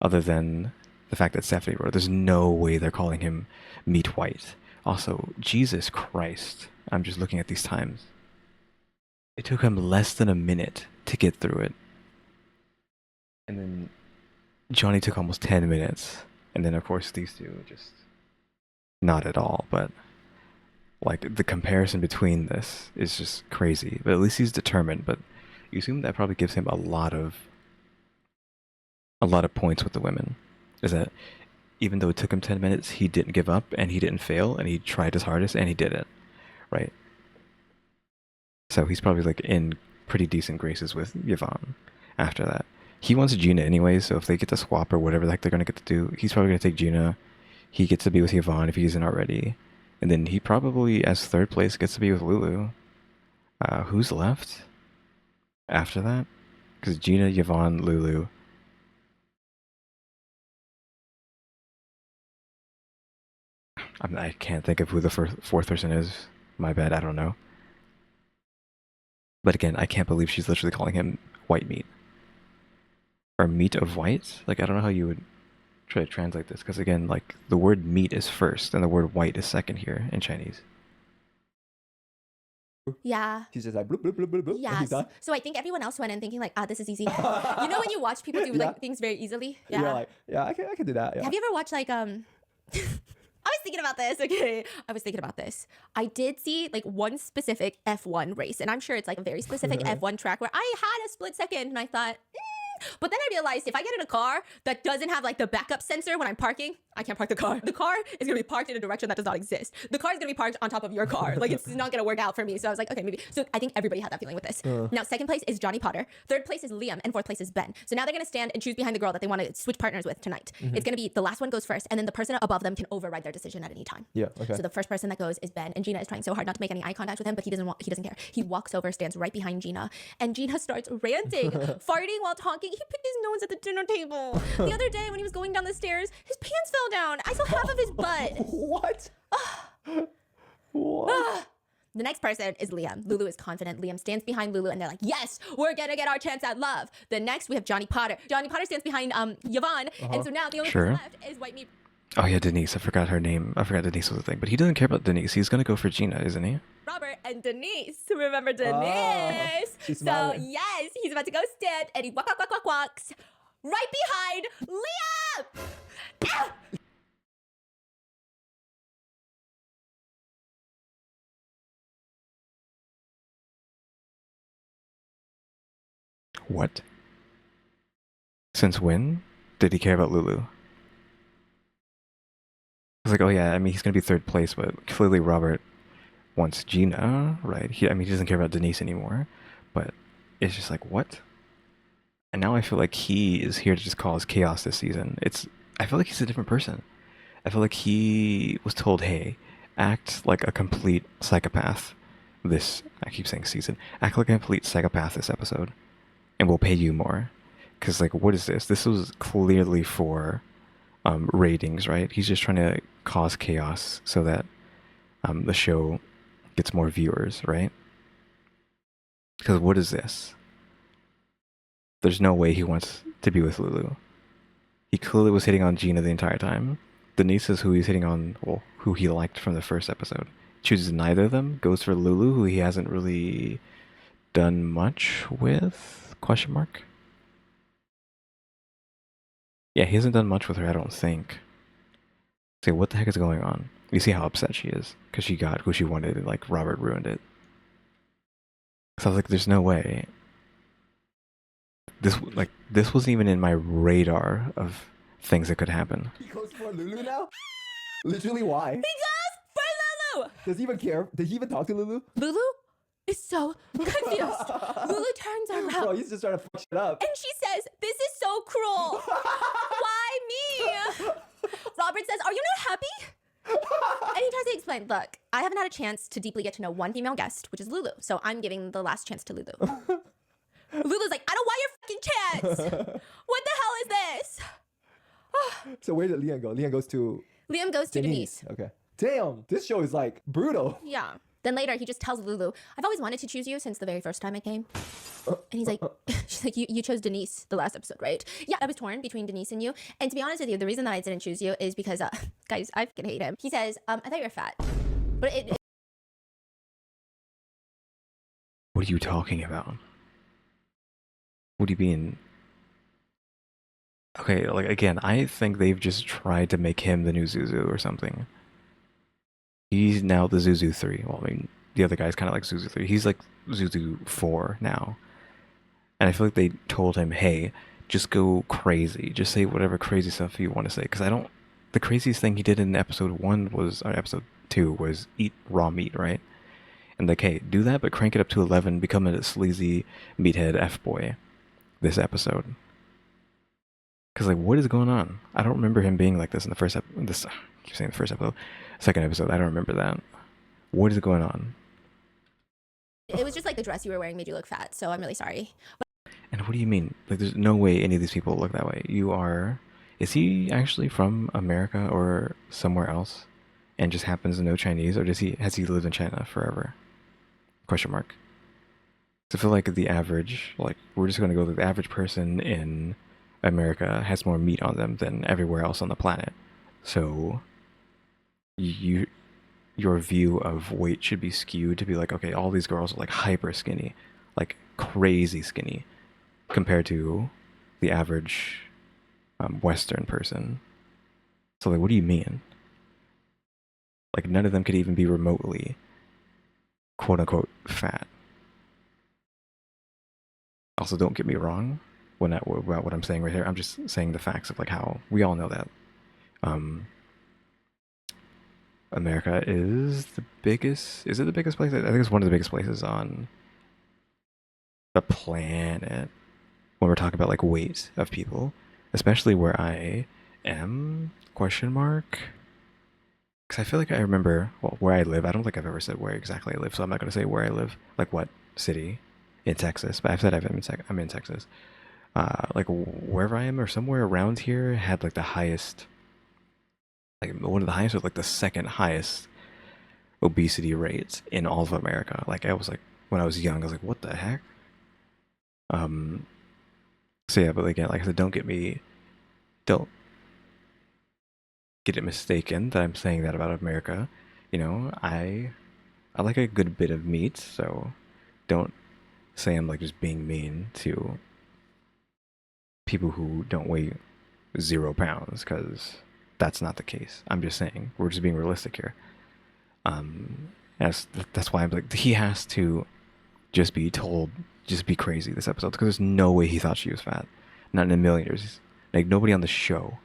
Other than the fact that Stephanie wrote it, there's no way they're calling him meat white. Also, Jesus Christ, I'm just looking at these times. It took him less than a minute to get through it. And then Johnny took almost 10 minutes. And then, of course, these two just not at all. But, like, the comparison between this is just crazy. But at least he's determined. But you assume that probably gives him a lot of points with the women. Is that even though it took him 10 minutes, he didn't give up and he didn't fail and he tried his hardest and he did it. Right? So he's probably like in pretty decent graces with Yvonne after that. He wants Gina anyway, so if they get to swap or whatever the heck they're going to get to do, he's probably going to take Gina. He gets to be with Yvonne if he isn't already. And then he probably, as third place, gets to be with Lulu. Who's left after that? Because Gina, Yvonne, Lulu. I can't think of who the fourth person is. My bad, I don't know. But again, I can't believe she's literally calling him white meat. Or meat of white? Like, I don't know how you would try to translate this. Because again, like, the word meat is first and the word white is second here in Chinese. Yeah. He's just like bloop bloop bloop bloop bloop. Yeah. And he's done. So I think everyone else went in thinking like, this is easy. You know when you watch people do like things very easily? Yeah. You're like, yeah, I can do that. Yeah. Have you ever watched like I was thinking about this. Okay, I was thinking about this. I did see like one specific F1 race, and I'm sure it's like a very specific F1 track where I had a split second, and I thought. But then I realized if I get in a car that doesn't have like the backup sensor when I'm parking, I can't park the car. The car is gonna be parked in a direction that does not exist. The car is gonna be parked on top of your car. Like it's not gonna work out for me. So I was like, okay, maybe. So I think everybody had that feeling with this. Now, second place is Johnny Potter. Third place is Liam. And fourth place is Ben. So now they're gonna stand and choose behind the girl that they want to switch partners with tonight. It's gonna be the last one goes first, and then the person above them can override their decision at any time. Yeah. Okay. So the first person that goes is Ben, and Gina is trying so hard not to make any eye contact with him, but he doesn't care. He walks over, stands right behind Gina, and Gina starts ranting, farting while talking. He picked his nose at the dinner table. The other day when he was going down the stairs, his pants fell down. I saw half of his butt. What? What? The next person is Liam. Lulu is confident. Liam stands behind Lulu, and they're like, yes, we're gonna get our chance at love. The next, we have Johnny Potter. Johnny Potter stands behind Yvonne, and so now the only person left is White Meat. Oh yeah, Denise. I forgot her name. I forgot Denise was a thing. But he doesn't care about Denise. He's gonna go for Gina, isn't he? Robert and Denise. Remember Denise? She's So smiling. yes, he's about to go stand, and he walks right behind Liam. Ah! What? Since when did he care about Lulu? I was like, oh yeah, I mean, he's gonna be third place, but clearly Robert wants Gina, right? He doesn't care about Denise anymore, but it's just like, what? And now I feel like he is here to just cause chaos this season. I feel like he's a different person. I feel like he was told, hey, act like a complete psychopath I keep saying season, act like a complete psychopath this episode, and we'll pay you more. Because, like, what is this? This was clearly for ratings, right? He's just trying to cause chaos so that the show gets more viewers, right? Because what is this? There's no way he wants to be with Lulu. He clearly was hitting on Gina the entire time. Denise is who he's hitting on, well, who he liked from the first episode. chooses neither of them, goes for Lulu, who he hasn't really done much with? Question mark. Yeah, he hasn't done much with her, I don't think. Say, what the heck is going on? You see how upset she is because she got who she wanted, and like Robert ruined it. So I was like, there's no way. This wasn't even in my radar of things that could happen. He goes for Lulu now? Literally, why? He goes for Lulu! Does he even care? Did he even talk to Lulu? Lulu is so confused. Lulu turns around. Bro, he's just trying to fuck shit up. And she says, "This is so cruel. Why me?" Robert says, "Are you not happy?" And he tries to explain, "Look, I haven't had a chance to deeply get to know one female guest, which is Lulu. So I'm giving the last chance to Lulu." Lulu's like, "I don't want your fucking chance. What the hell is this?" So where did Liam go? Liam goes to Liam goes to Denise. Okay. Damn, this show is like brutal. Yeah. Then later he just tells Lulu, "I've always wanted to choose you since the very first time I came." And he's like, she's like, you chose Denise the last episode, right? Yeah, I was torn between Denise and you. And to be honest with you, the reason that I didn't choose you is because, guys, I fucking hate him. He says, "I thought you were fat." But What are you talking about? What do you mean? Okay, like again, I think they've just tried to make him the new Zuzu or something. He's now the Zuzu 3. Well, I mean, the other guy's kind of like Zuzu 3. He's like Zuzu 4 now. And I feel like they told him, hey, just go crazy. Just say whatever crazy stuff you want to say. Because I don't... The craziest thing he did in episode 1 was... Or episode 2 was eat raw meat, right? And like, hey, do that, but crank it up to 11. Become a sleazy meathead F-boy this episode. Because, like, what is going on? I don't remember him being like this in the first episode. I keep saying the first episode. Second episode, I don't remember that. What is going on? it was just like the dress you were wearing made you look fat. So I'm really sorry. And what do you mean? Like, there's no way any of these people look that way. You are... Is he actually from America or somewhere else and just happens to know Chinese? Or has he lived in China forever? Question mark. So I feel like the average... Like, we're just going to go with the average person in America has more meat on them than everywhere else on the planet. So... your view of weight should be skewed to be like, okay, all these girls are like hyper skinny, like crazy skinny, compared to the average Western person. So like, what do you mean? Like, none of them could even be remotely, quote unquote, fat. Also, don't get me wrong about what I'm saying right here. I'm just saying the facts of like how we all know that. America is the biggest... Is it the biggest place? I think it's one of the biggest places on the planet when we're talking about like weight of people, especially where I am, question mark. Because I feel like I remember, well, where I live. I don't think I've ever said where exactly I live, so I'm not going to say where I live, like what city in Texas, but I've said I'm in Texas. Like wherever I am or somewhere around here had like the highest... Like one of the highest or like the second highest obesity rates in all of America. Like I was like, when I was young, I was like, what the heck? So yeah, but again, like I said, don't get it mistaken that I'm saying that about America. You know, I like a good bit of meat, so don't say I'm like just being mean to people who don't weigh 0 pounds, because that's not the case. I'm just saying, we're just being realistic here. That's why I'm like, he has to just be told, just be crazy this episode, because there's no way he thought she was fat. Not in a million years. Like, nobody on the show.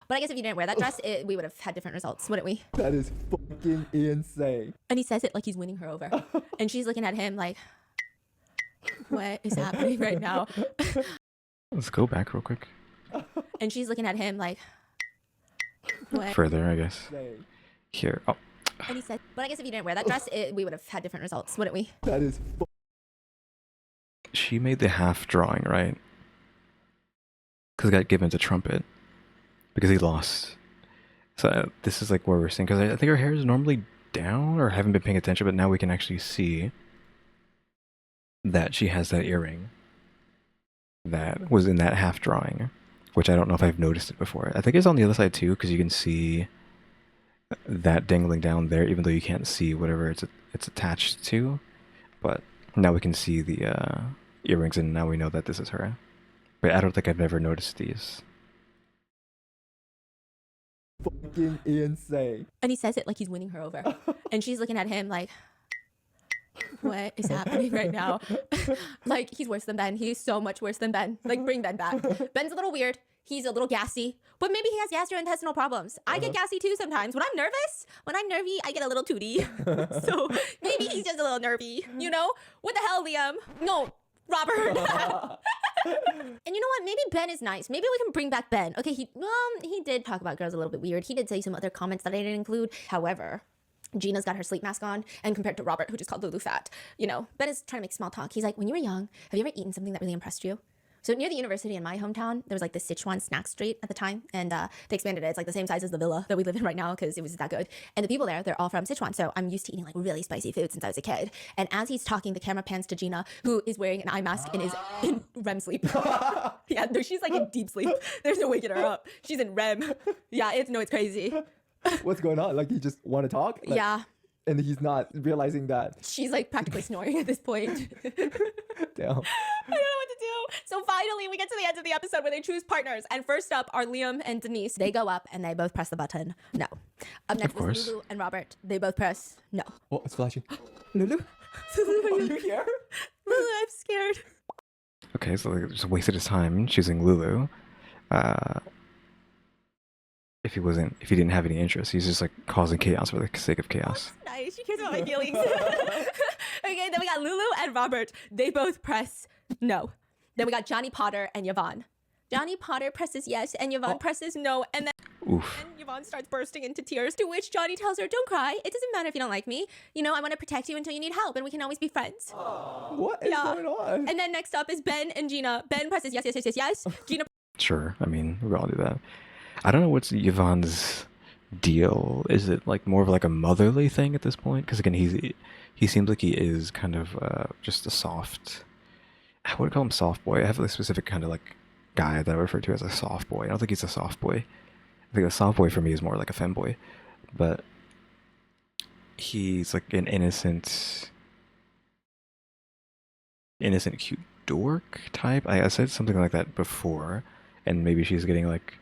But I guess if you didn't wear that dress, we would have had different results, wouldn't we? That is fucking insane. And he says it like he's winning her over. And she's looking at him like, what is happening right now? Let's go back real quick. And she's looking at him like, what? Further, I guess. Insane. Here. Oh. And he said, but I guess if you didn't wear that dress, we would have had different results, wouldn't we? That is She made the half drawing, right? Because it got given to Trumpet. Because he lost. So this is like where we're seeing, because I think her hair is normally down, or haven't been paying attention, but now we can actually see that she has that earring that was in that half drawing, which I don't know if I've noticed it before. I think it's on the other side too, because you can see that dangling down there, even though you can't see whatever it's attached to. But now we can see the earrings, and now we know that this is her. But I don't think I've ever noticed these. Fucking insane. And he says it like he's winning her over. And she's looking at him like, what is happening right now? Like, he's worse than Ben. He's so much worse than Ben. Like, bring Ben back. Ben's a little weird. He's a little gassy. But maybe he has gastrointestinal problems. I get gassy too sometimes. When I'm nervous, when I'm nervy, I get a little tooty. So maybe he's just a little nervy, you know? What the hell, Liam? No, Robert. And you know what? Maybe Ben is nice. Maybe we can bring back Ben. Okay, he did talk about girls a little bit weird. He did say some other comments that I didn't include. However, Gina's got her sleep mask on, and compared to Robert, who just called Lulu fat, you know, Ben is trying to make small talk. He's like, when you were young, have you ever eaten something that really impressed you? So near the university in my hometown, there was like the Sichuan snack street at the time, and they expanded it. It's like the same size as the villa that we live in right now because it was that good. And the people there, they're all from Sichuan, so I'm used to eating like really spicy food since I was a kid. And as he's talking, the camera pans to Gina, who is wearing an eye mask and is in REM sleep. Yeah, no, she's like in deep sleep. There's no waking her up. She's in REM. Yeah, it's crazy. What's going on? Like, he just want to talk? Like, Yeah. And he's not realizing that. She's like practically snoring at this point. Damn. I don't know what to do. So finally, we get to the end of the episode where they choose partners. And first up are Liam and Denise. They go up and they both press the button. No. Up next is Lulu and Robert. They both press no. Oh, it's flashing. Lulu? Are you here? Lulu, I'm scared. Okay, so they just wasted his time choosing Lulu. If he didn't have any interest, he's just like causing chaos for the sake of chaos. Nice, she cares about my feelings. Okay, then we got Lulu and Robert. They both press no. Then we got Johnny Potter and Yvonne. Johnny Potter presses yes, and Yvonne presses no, and then Oof. Yvonne starts bursting into tears, to which Johnny tells her, don't cry. It doesn't matter if you don't like me. You know, I want to protect you until you need help, and we can always be friends. What is going on? And then next up is Ben and Gina. Ben presses yes, yes, yes, yes, yes. Gina. Sure, I mean, we all do that. I don't know what's Yvonne's deal. Is it like more of like a motherly thing at this point? Because again, he seems like he is kind of just a soft. I would call him soft boy. I have a specific kind of like guy that I refer to as a soft boy. I don't think he's a soft boy. I think a soft boy for me is more like a femboy, but he's like an innocent, cute dork type. I said something like that before, and maybe she's getting like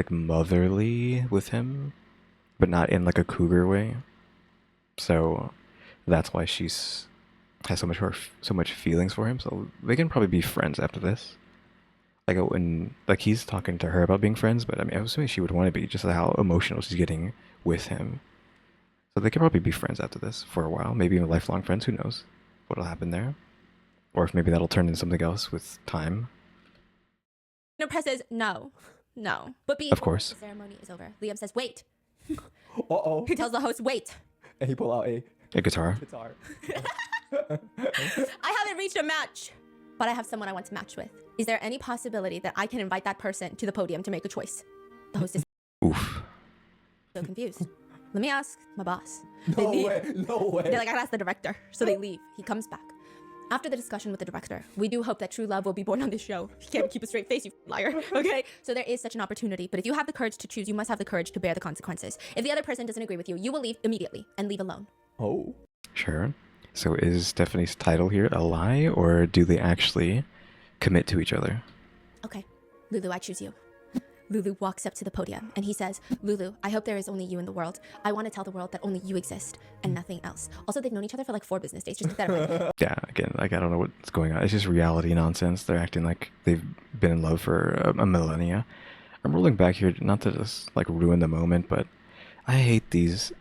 motherly with him, but not in like a cougar way. So that's why she's has so much feelings for him. So they can probably be friends after this. Like when he's talking to her about being friends, but I mean, I was assuming she would want to be, just how emotional she's getting with him. So they could probably be friends after this for a while, maybe even lifelong friends. Who knows what'll happen there, or if maybe that'll turn into something else with time. No presses no. No. But Of course. The ceremony is over. Liam says, wait. Uh-oh. He tells the host, wait. And he pull out a guitar. guitar. I haven't reached a match, but I have someone I want to match with. Is there any possibility that I can invite that person to the podium to make a choice? The host is Oof. so confused. Let me ask my boss. No way. They're like, I gotta ask the director. So they leave. He comes back. After the discussion with the director, we do hope that true love will be born on this show. You can't keep a straight face, you liar. Okay? So there is such an opportunity, but if you have the courage to choose, you must have the courage to bear the consequences. If the other person doesn't agree with you, you will leave immediately and leave alone. Oh. Sure. So is Stephanie's title here a lie, or do they actually commit to each other? Okay, Lulu, I choose you. Lulu walks up to the podium and he says, Lulu, I hope there is only you in the world. I want to tell the world that only you exist and nothing else. Also, they've known each other for like 4 business days. Just keep that in mind. Yeah, again, like I don't know what's going on. It's just reality nonsense. They're acting like they've been in love for a millennia. I'm rolling back here, not to just like ruin the moment, but I hate these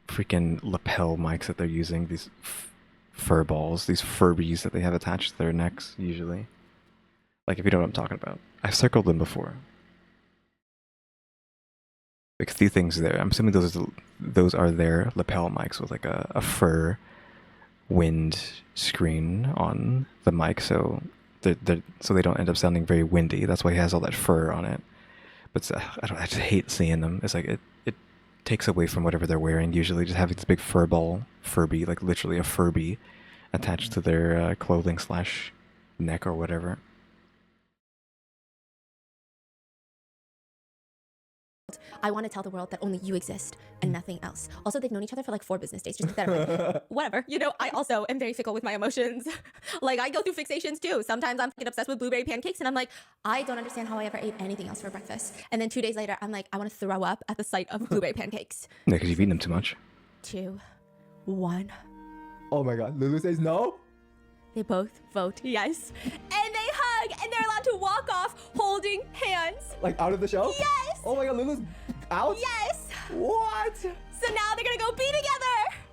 freaking lapel mics that they're using. These fur balls, these Furbies that they have attached to their necks usually. Like if you know what I'm talking about. I've circled them before. Like these things there. I'm assuming those are their lapel mics with like a fur wind screen on the mic, so they don't end up sounding very windy. That's why he has all that fur on it. But I just hate seeing them. It's like it takes away from whatever they're wearing. Usually, just having this big Furby, like literally a Furby, attached to their clothing / neck or whatever. I want to tell the world that only you exist and nothing else. Also, they've known each other for like 4 business days. Just keep that in mind. Whatever. You know, I also am very fickle with my emotions. Like, I go through fixations too. Sometimes I'm fucking obsessed with blueberry pancakes and I'm like, I don't understand how I ever ate anything else for breakfast. And then 2 days later, I'm like, I want to throw up at the sight of blueberry pancakes. Yeah, because you've eaten them too much. 2, 1. Oh my god, Lulu says no? They both vote yes. And they hug and they're allowed to walk off holding hands. Like out of the show? Yes! Oh my god, Lulu's out? Yes! What? So now they're gonna go be together!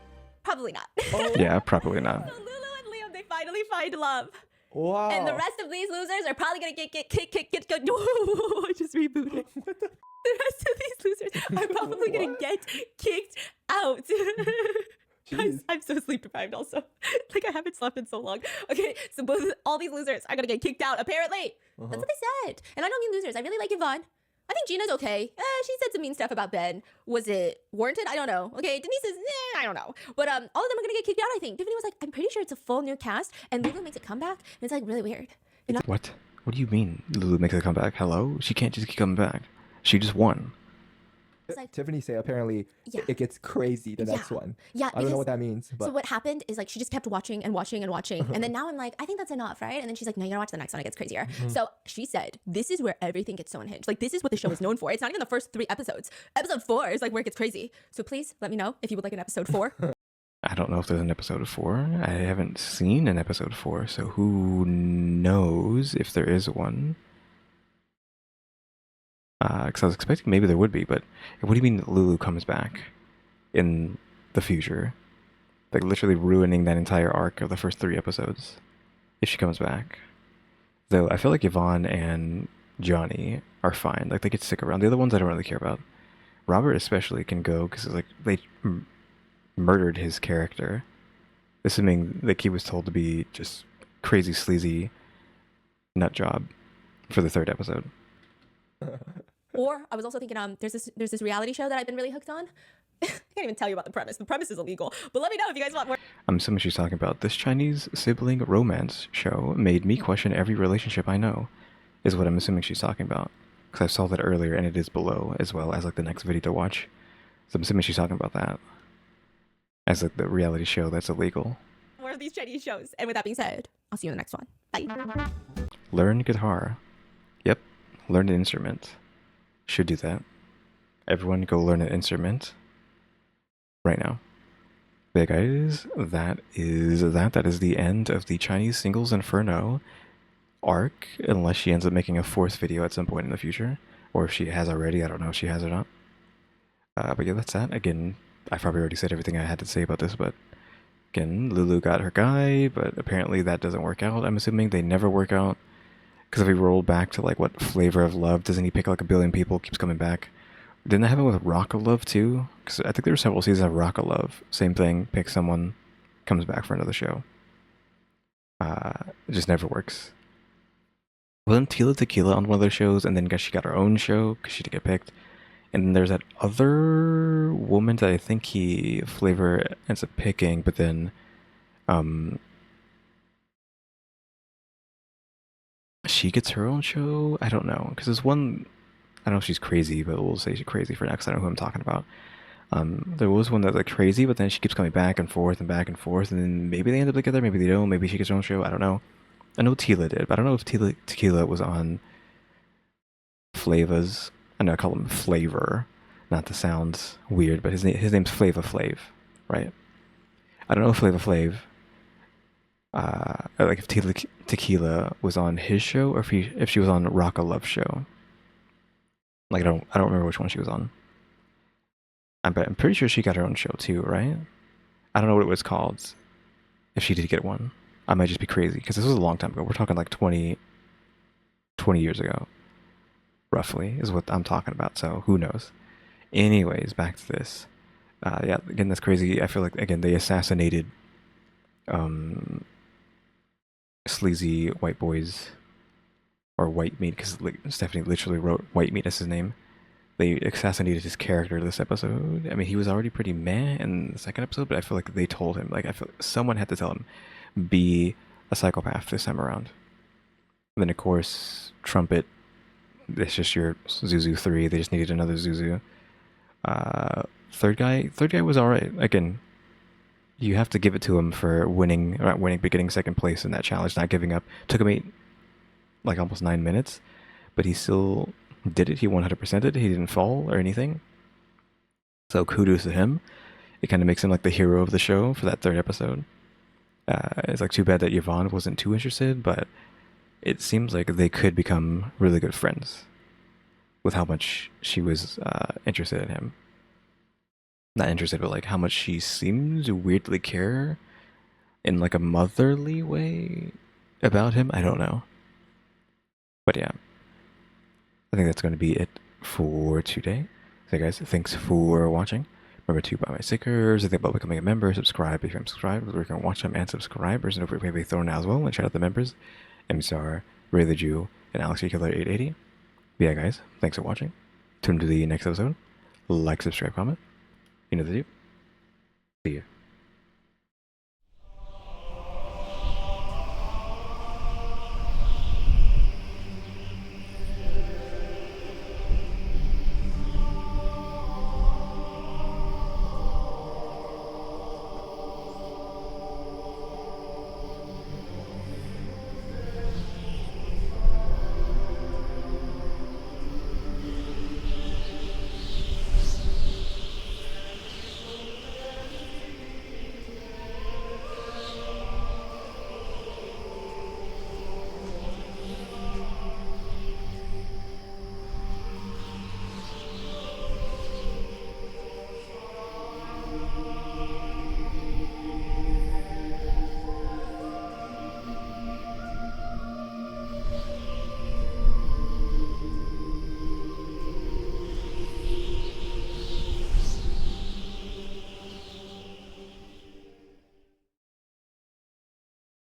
Probably not. Oh. Yeah, probably not. So Lulu and Liam, they finally find love. Wow. And the rest of these losers are probably gonna get I just rebooted. The rest of these losers are probably gonna get kicked out. Guys, I'm so sleep deprived also. Like, I haven't slept in so long. Okay, so all these losers are gonna get kicked out, apparently. That's what they said. And I don't mean losers. I really like Yvonne. I think Gina's okay. She said some mean stuff about Ben. Was it warranted? I don't know. Okay, Denise is, I don't know. But all of them are gonna get kicked out, I think. Tiffany was like, I'm pretty sure it's a full new cast, and Lulu makes a comeback, and it's like really weird. You know? What? What do you mean Lulu makes a comeback? Hello? She can't just keep coming back. She just won. Like, Tiffany say apparently Yeah. it gets crazy the next one. Yeah, I don't know what that means. But so what happened is like she just kept watching and watching and watching, and then now I'm like, I think that's enough, right? And then she's like, no, you gotta watch the next one. It gets crazier. So she said, this is where everything gets so unhinged. Like, this is what the show is known for. It's not even the first 3 episodes. Episode 4 is like where it gets crazy. So please let me know if you would like an episode 4. I don't know if there's an episode 4. I haven't seen an episode 4, so who knows if there is one. Because I was expecting maybe there would be, but what do you mean that Lulu comes back in the future? Like, literally ruining that entire arc of the first 3 episodes if she comes back. Though I feel like Yvonne and Johnny are fine. Like, they could stick around. The other ones I don't really care about. Robert especially can go because like they murdered his character. Assuming like he was told to be just crazy sleazy nut job for the 3rd episode. Or I was also thinking, there's this reality show that I've been really hooked on. I can't even tell you about the premise. The premise is illegal. But let me know if you guys want more. I'm assuming she's talking about this Chinese sibling romance show made me question every relationship I know, is what I'm assuming she's talking about. Because I saw that earlier and it is below, as well as like the next video to watch. So I'm assuming she's talking about that as like the reality show that's illegal. More of these Chinese shows. And with that being said, I'll see you in the next one. Bye. Learn guitar. Yep, learn an instrument. Should do that. Everyone go learn an instrument right now. Yeah, guys, that is the end of the Chinese Singles Inferno arc, unless she ends up making a 4th video at some point in the future, or if she has already. I don't know if she has or not. But yeah, that's that. Again, I probably already said everything I had to say about this, but again, Lulu got her guy, but apparently that doesn't work out. I'm assuming they never work out. Because if we roll back to like what Flavor of Love, doesn't he pick like a billion people, keeps coming back? Didn't that happen with Rock of Love too? Because I think there were several seasons of Rock of Love. Same thing, pick someone, comes back for another show. It just never works. Wasn't Tila Tequila on one of those shows, and then she got her own show because she didn't get picked? And then there's that other woman that I think Flavor ends up picking, but then she gets her own show? I don't know. Because there's one, I don't know if she's crazy, but we'll say she's crazy for now because I don't know who I'm talking about. There was one that's like crazy, but then she keeps coming back and forth, and then maybe they end up together, maybe they don't, maybe she gets her own show, I don't know. I know Tila did, but I don't know if Tequila was on Flava's. I know I call him Flavor, not to sound weird, but his name's Flava Flav, right? I don't know if Flava Flav, like if Tequila was on his show, or if she was on Rock of Love show. Like I don't remember which one she was on. I'm pretty sure she got her own show too, right? I don't know what it was called. If she did get one, I might just be crazy because this was a long time ago. We're talking like 20 years ago, roughly, is what I'm talking about. So who knows? Anyways, back to this. Yeah, again, that's crazy. I feel like again they assassinated sleazy white boys, or white meat, because Stephanie literally wrote white meat as his name. They assassinated his character this episode. I mean, he was already pretty meh in the 2nd episode, but I feel like they told him, like I feel like someone had to tell him, be a psychopath this time around. And then of course Trumpet it's just your Zuzu 3. They just needed another Zuzu. Third guy was alright. Again, you have to give it to him for winning, not winning, but getting second place in that challenge, not giving up. Took him almost 9 minutes, but he still did it. He 100%ed it. He didn't fall or anything. So kudos to him. It kind of makes him like the hero of the show for that third episode. It's like too bad that Yvonne wasn't too interested, but it seems like they could become really good friends with how much she was interested in him. Not interested, but like how much she seemed to weirdly care in like a motherly way about him. I don't know. But yeah, I think that's going to be it for today. So guys, thanks for watching. Remember to buy my stickers, think about becoming a member, subscribe if you're subscribed, we can watch them and subscribers, and if we be thrown out as well, and shout out the members, EmmyStarr, RaleyDrew, and alexgkiller 880. But yeah guys, thanks for watching. Tune to the next episode. Like, subscribe, comment. You know the deal. See ya.